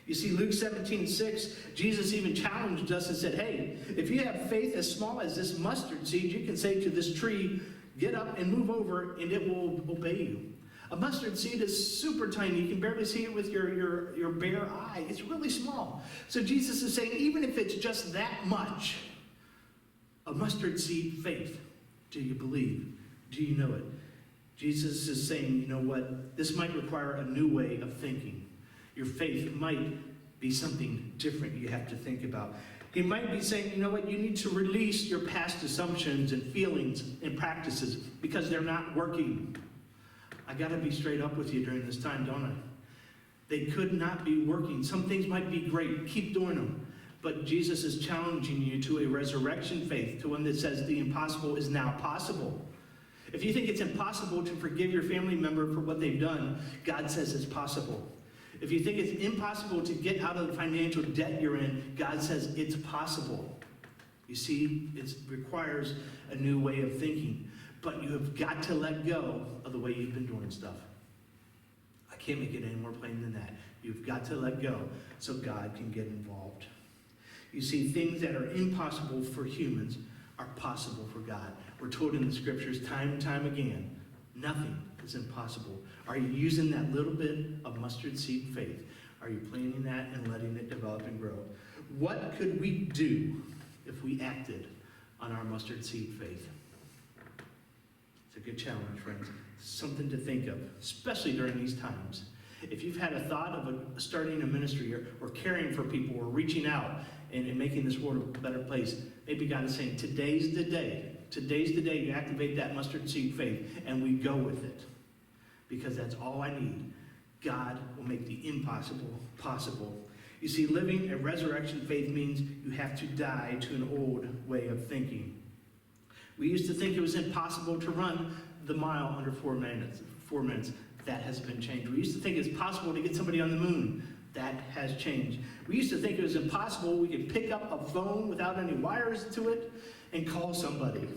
You see, Luke 17:6, Jesus even challenged us and said, hey, if you have faith as small as this mustard seed, you can say to this tree, get up and move over, and it will obey you. A mustard seed is super tiny. You can barely see it with your bare eye. It's really small. So Jesus is saying, even if it's just that much, a mustard seed faith, do you believe? Do you know it? Jesus is saying, you know what? This might require a new way of thinking. Your faith might be something different you have to think about. He might be saying, you know what? You need to release your past assumptions and feelings and practices because they're not working. I got to be straight up with you during this time, don't I? They could not be working. Some things might be great. Keep doing them. But Jesus is challenging you to a resurrection faith, to one that says the impossible is now possible. If you think it's impossible to forgive your family member for what they've done, God says it's possible. If you think it's impossible to get out of the financial debt you're in, God says it's possible. You see, it requires a new way of thinking. But you have got to let go of the way you've been doing stuff. I can't make it any more plain than that. You've got to let go so God can get involved. You see, things that are impossible for humans are possible for God. We're told in the scriptures time and time again, nothing is impossible. Are you using that little bit of mustard seed faith? Are you planting that and letting it develop and grow? What could we do if we acted on our mustard seed faith? It's a good challenge, friends. Something to think of, especially during these times. If you've had a thought of starting a ministry or caring for people or reaching out and making this world a better place, maybe God is saying, today's the day. Today's the day you activate that mustard seed faith and we go with it. Because that's all I need. God will make the impossible possible. You see, living a resurrection faith means you have to die to an old way of thinking. We used to think it was impossible to run the mile under 4 minutes. 4 minutes. That has been changed. We used to think it's possible to get somebody on the moon. That has changed. We used to think it was impossible we could pick up a phone without any wires to it and call somebody.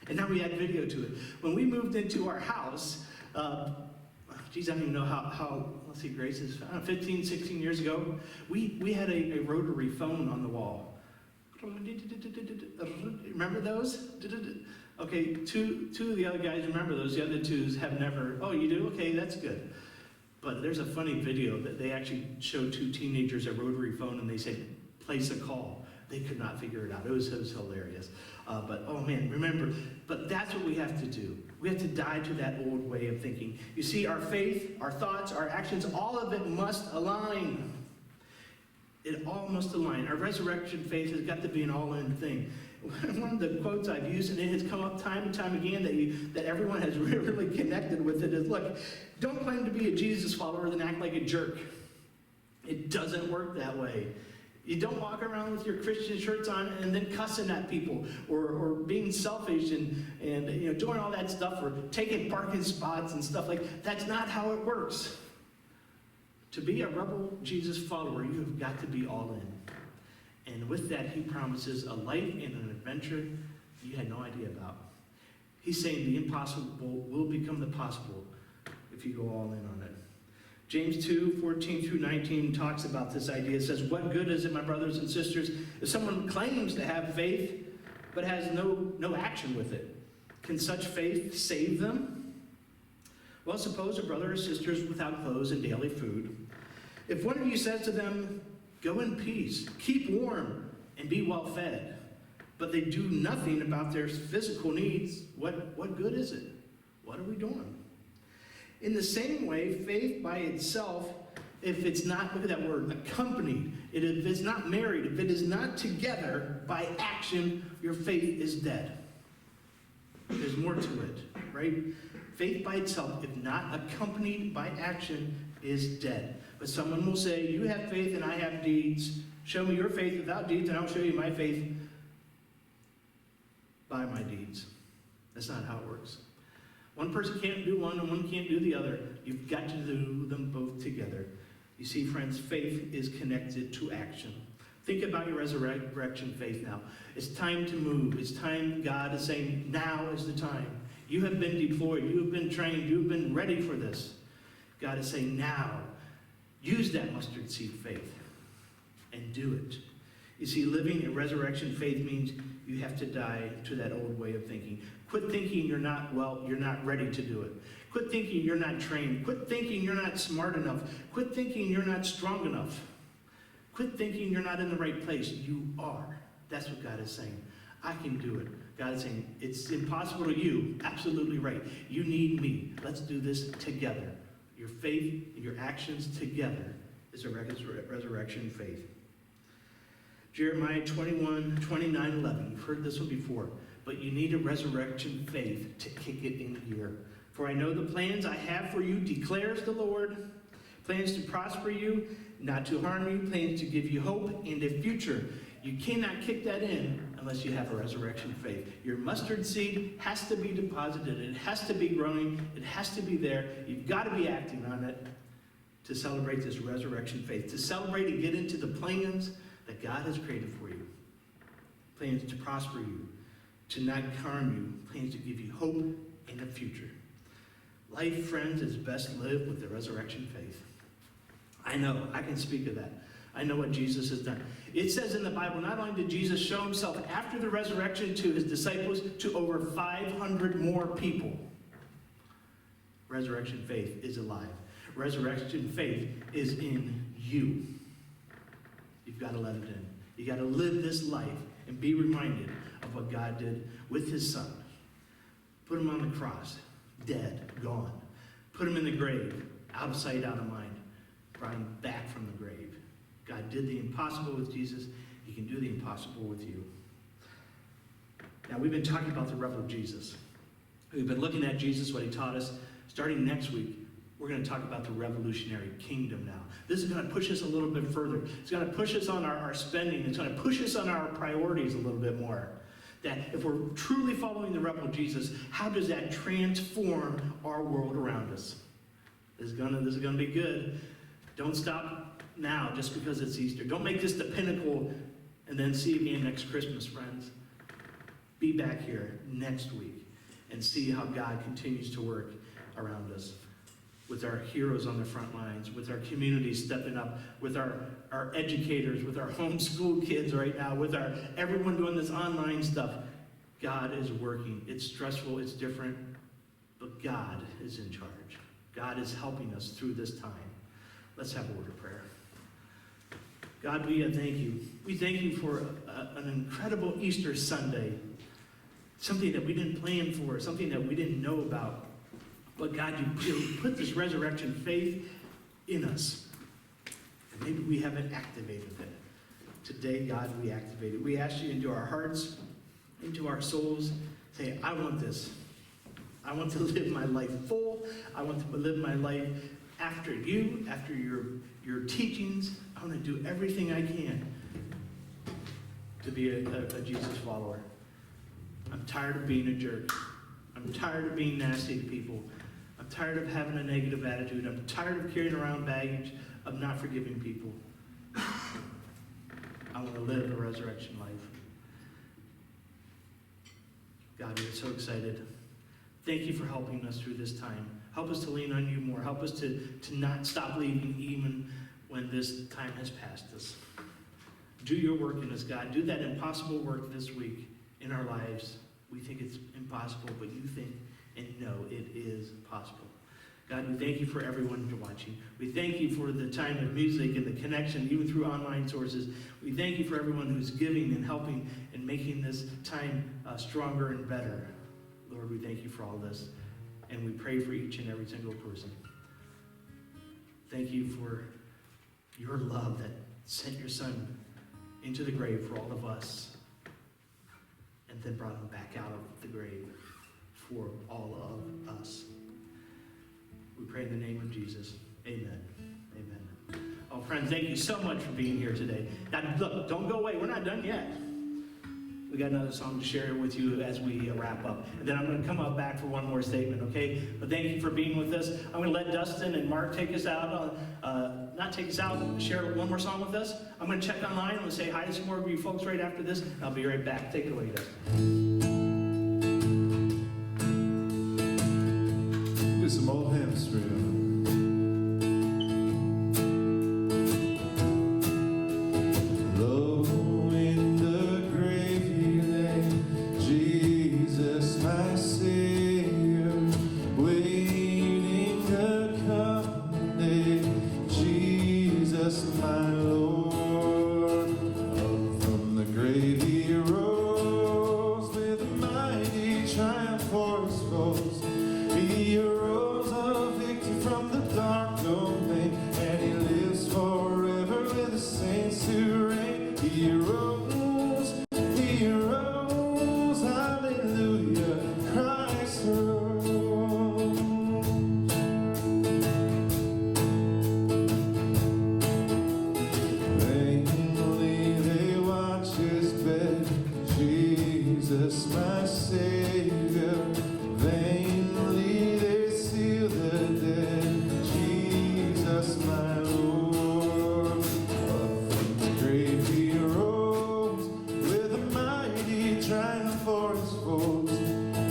And now we add video to it. When we moved into our house, I don't even know how let's see, Grace is 15, 16 years ago, we had a rotary phone on the wall. Remember those? Okay, two of the other guys remember those. The other twos have never. Oh, you do? Okay, that's good. But there's a funny video that they actually showed 2 teenagers a rotary phone and they said, place a call. They could not figure it out. It was hilarious. But, oh man, remember, but that's what we have to do. We have to die to that old way of thinking. You see, our faith, our thoughts, our actions, all of it must align. It all must align. Our resurrection faith has got to be an all-in thing. One of the quotes I've used, and it has come up time and time again that everyone has really connected with it, is, look, don't claim to be a Jesus follower and act like a jerk. It doesn't work that way. You don't walk around with your Christian shirts on and then cussing at people or being selfish and doing all that stuff or taking parking spots and stuff like that. That's not how it works. To be a rebel Jesus follower, you have got to be all in. And with that, he promises a life and an adventure you had no idea about. He's saying the impossible will become the possible if you go all in on it. James 2:14-19 talks about this idea. It says, what good is it, my brothers and sisters, if someone claims to have faith but has no action with it? Can such faith save them? Well, suppose a brother or sister is without clothes and daily food. If one of you says to them, go in peace, keep warm, and be well fed, but they do nothing about their physical needs, what good is it? What are we doing? In the same way, faith by itself, if it's not, look at that word, accompanied, if it's not married, if it is not together by action, your faith is dead. There's more to it, right? Faith by itself, if not accompanied by action, is dead. But someone will say, you have faith and I have deeds. Show me your faith without deeds and I'll show you my faith by my deeds. That's not how it works. One person can't do one and one can't do the other. You've got to do them both together. You see, friends, faith is connected to action. Think about your resurrection faith now. It's time to move. It's time, God is saying, now is the time. You have been deployed. You have been trained. You have been ready for this. God is saying, now, use that mustard seed faith and do it. You see, living in resurrection faith means you have to die to that old way of thinking. Quit thinking you're not ready to do it. Quit thinking you're not trained. Quit thinking you're not smart enough. Quit thinking you're not strong enough. Quit thinking you're not in the right place. You are. That's what God is saying. I can do it. God is saying, it's impossible to you. Absolutely right. You need me. Let's do this together. Your faith and your actions together is a resurrection faith. Jeremiah 21:29-11. You've heard this one before. But you need a resurrection faith to kick it in gear. For I know the plans I have for you, declares the Lord. Plans to prosper you, not to harm you. Plans to give you hope and a future. You cannot kick that in unless you have a resurrection faith. Your mustard seed has to be deposited. It has to be growing. It has to be there. You've got to be acting on it to celebrate this resurrection faith. To celebrate and get into the plans that God has created for you. Plans to prosper you, to not harm you, plans to give you hope and a future. Life, friends, is best lived with the resurrection faith. I know, I can speak of that. I know what Jesus has done. It says in the Bible, not only did Jesus show himself after the resurrection to his disciples, to over 500 more people. Resurrection faith is alive. Resurrection faith is in you. You've got to let it in. You've got to live this life and be reminded of what God did with his son. Put him on the cross, dead, gone. Put him in the grave, out of sight, out of mind. Brought him back from the grave. God did the impossible with Jesus. He can do the impossible with you. Now, we've been talking about the rebel Jesus. We've been looking at Jesus, what he taught us. Starting next week, we're going to talk about the revolutionary kingdom now. This is going to push us a little bit further. It's going to push us on our spending. It's going to push us on our priorities a little bit more. That if we're truly following the rebel Jesus, how does that transform our world around us? This is going to be good. Don't stop now just because it's Easter. Don't make this the pinnacle and then see you again next Christmas, friends. Be back here next week and see how God continues to work around us. With our heroes on the front lines, with our communities stepping up, with our educators, with our homeschool kids right now, with our everyone doing this online stuff. God is working. It's stressful, it's different, but God is in charge. God is helping us through this time. Let's have a word of prayer. God, we thank you. We thank you for an incredible Easter Sunday. Something that we didn't plan for, something that we didn't know about. But God, you put this resurrection faith in us. And maybe we haven't activated it. Today, God, we activate it. We ask you into our hearts, into our souls. Say, I want this. I want to live my life full. I want to live my life after you, after your teachings. I want to do everything I can to be a Jesus follower. I'm tired of being a jerk. I'm tired of being nasty to people. I'm tired of having a negative attitude. I'm tired of carrying around baggage of not forgiving people. I want to live a resurrection life. God, we are so excited. Thank you for helping us through this time. Help us to lean on you more. Help us to not stop leaving even when this time has passed us. Do your work in us, God. Do that impossible work this week in our lives. We think it's impossible, but you think and know it is possible. God, we thank you for everyone who's watching. We thank you for the time of music and the connection, even through online sources. We thank you for everyone who's giving and helping and making this time stronger and better. Lord, we thank you for all this, and we pray for each and every single person. Thank you for your love that sent your son into the grave for all of us, and then brought him back out of the grave for all of us. We pray in the name of Jesus. Amen. Amen. Oh, friends, thank you so much for being here today. Now, look, don't go away. We're not done yet. We got another song to share with you as we wrap up. And then I'm going to come up back for one more statement, okay? But thank you for being with us. I'm going to let Dustin and Mark take us out. Not take us out, share one more song with us. I'm going to check online. I'm going to say hi to some more of you folks right after this. And I'll be right back. Take it away, Dustin. Do some old hymns for you. Low in the grave he lay, Jesus my Savior, waiting the coming day, Jesus my Lord. Up from the grave he rose with a mighty triumph for his foes. He arose a victor from the dark domain, and he lives forever with the saints to reign. He arose, hallelujah, Christ arose. Vainly they watch his bed, Jesus my Savior. Vainly they seal the dead, Jesus my Lord. Up from the grave he arose with a mighty triumph for his foes.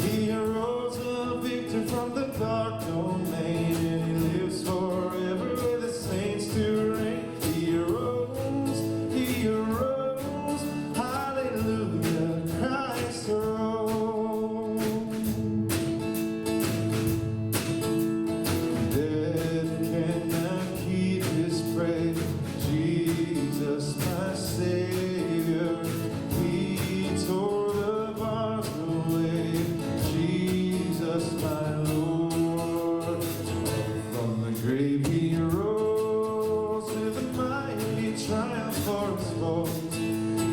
He arose a victor from the dark domain, and he lives forever with the saints to reign. He arose, hallelujah, Christ arose. Death cannot keep his prey, Jesus my Savior. He tore the bars away, Jesus my Lord. From the grave he arose with a mighty triumph for his foes.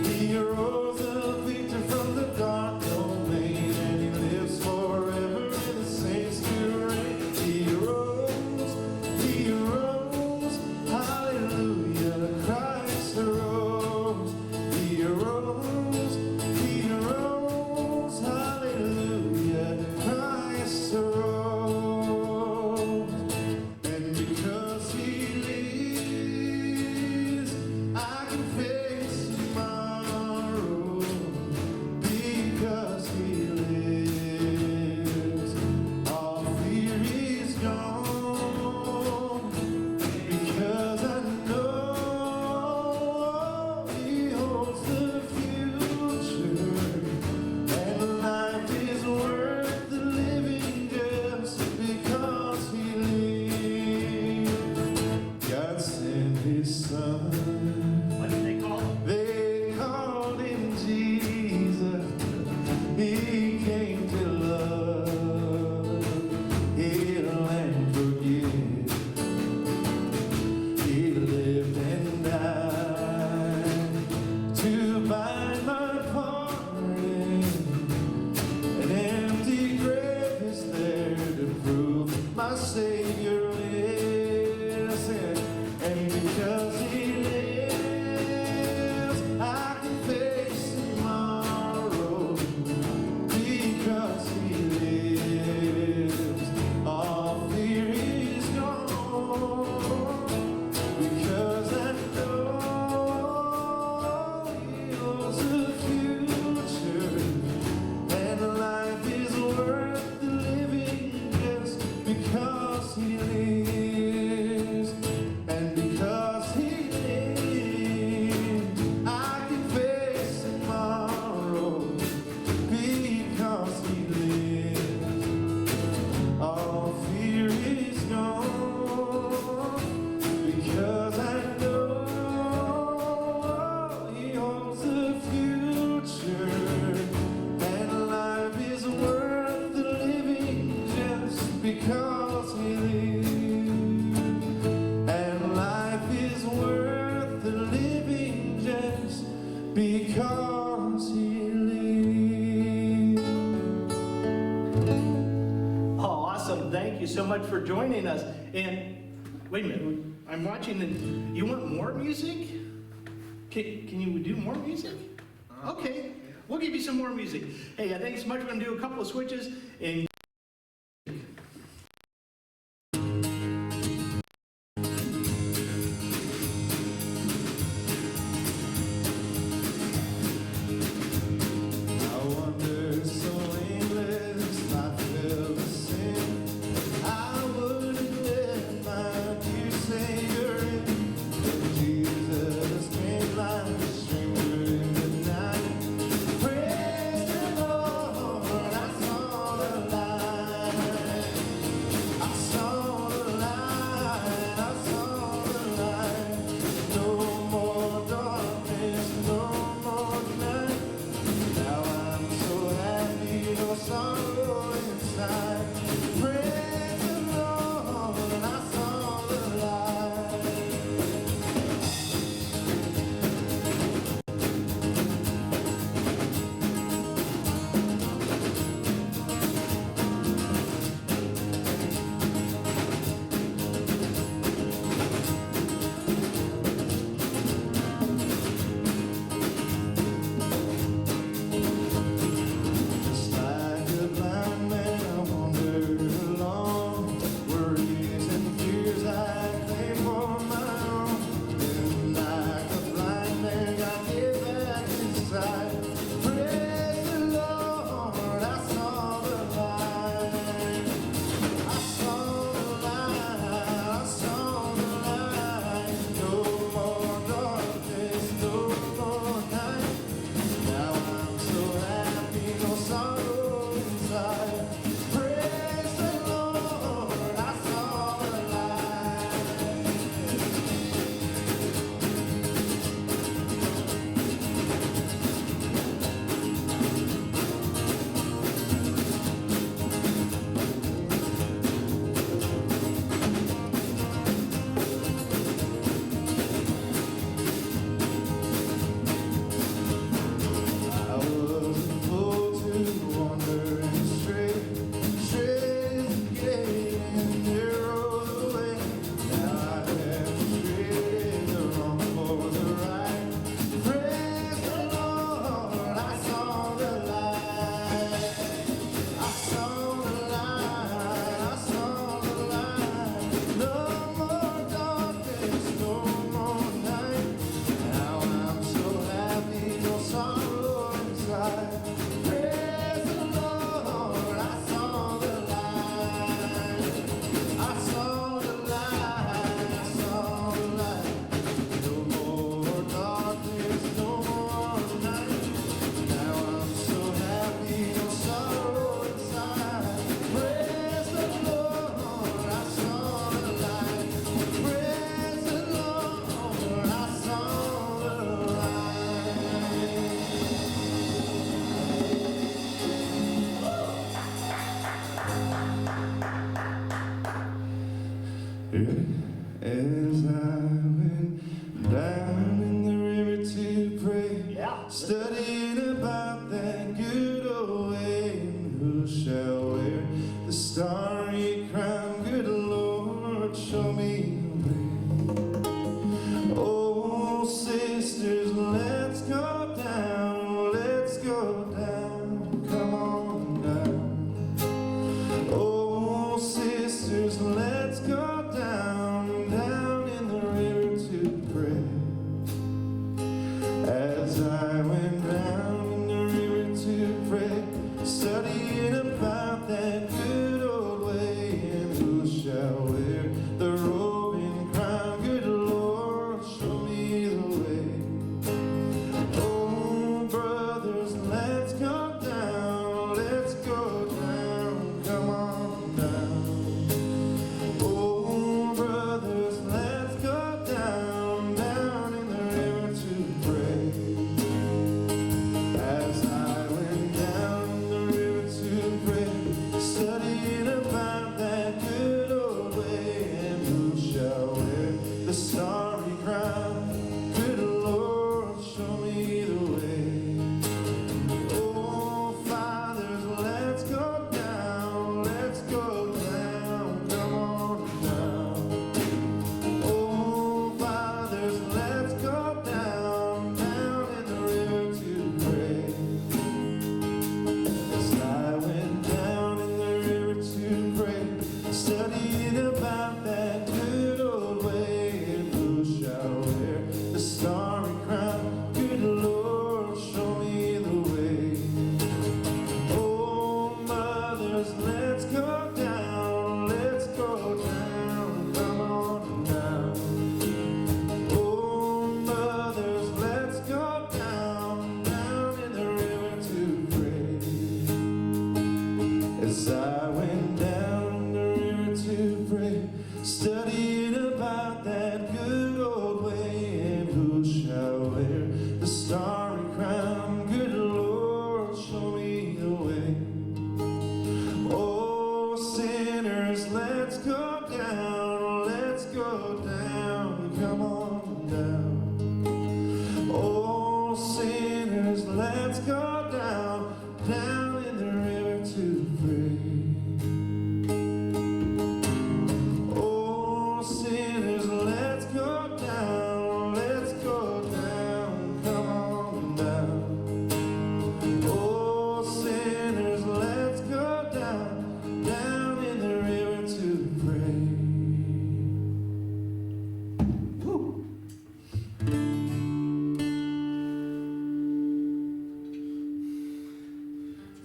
He arose a victor from the dark domain, and he lives forever in the saints to reign. He arose, hallelujah, Christ arose. He arose, hallelujah, Christ arose. And because he lives, I can face so much for joining us. And wait a minute, I'm watching the, you want more music? Can you do more music? Okay, we'll give you some more music. Hey, thanks so much. We're gonna do a couple of switches and As I went down in the river to pray, studying about that good old way, and who shall wear the starry crown? Good Lord, show me the way. Oh, sisters, let's go down, let's go down, come on down. Oh, sisters, let's go down, down in the river to pray. As I went down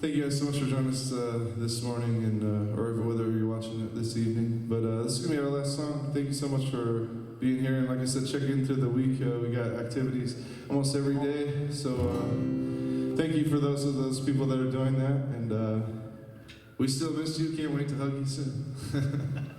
Thank you guys so much for joining us this morning, and or whether you're watching it this evening. But this is gonna be our last song. Thank you so much for being here, and like I said, check in through the week. We got activities almost every day. So thank you for those people that are doing that, and we still miss you. Can't wait to hug you soon.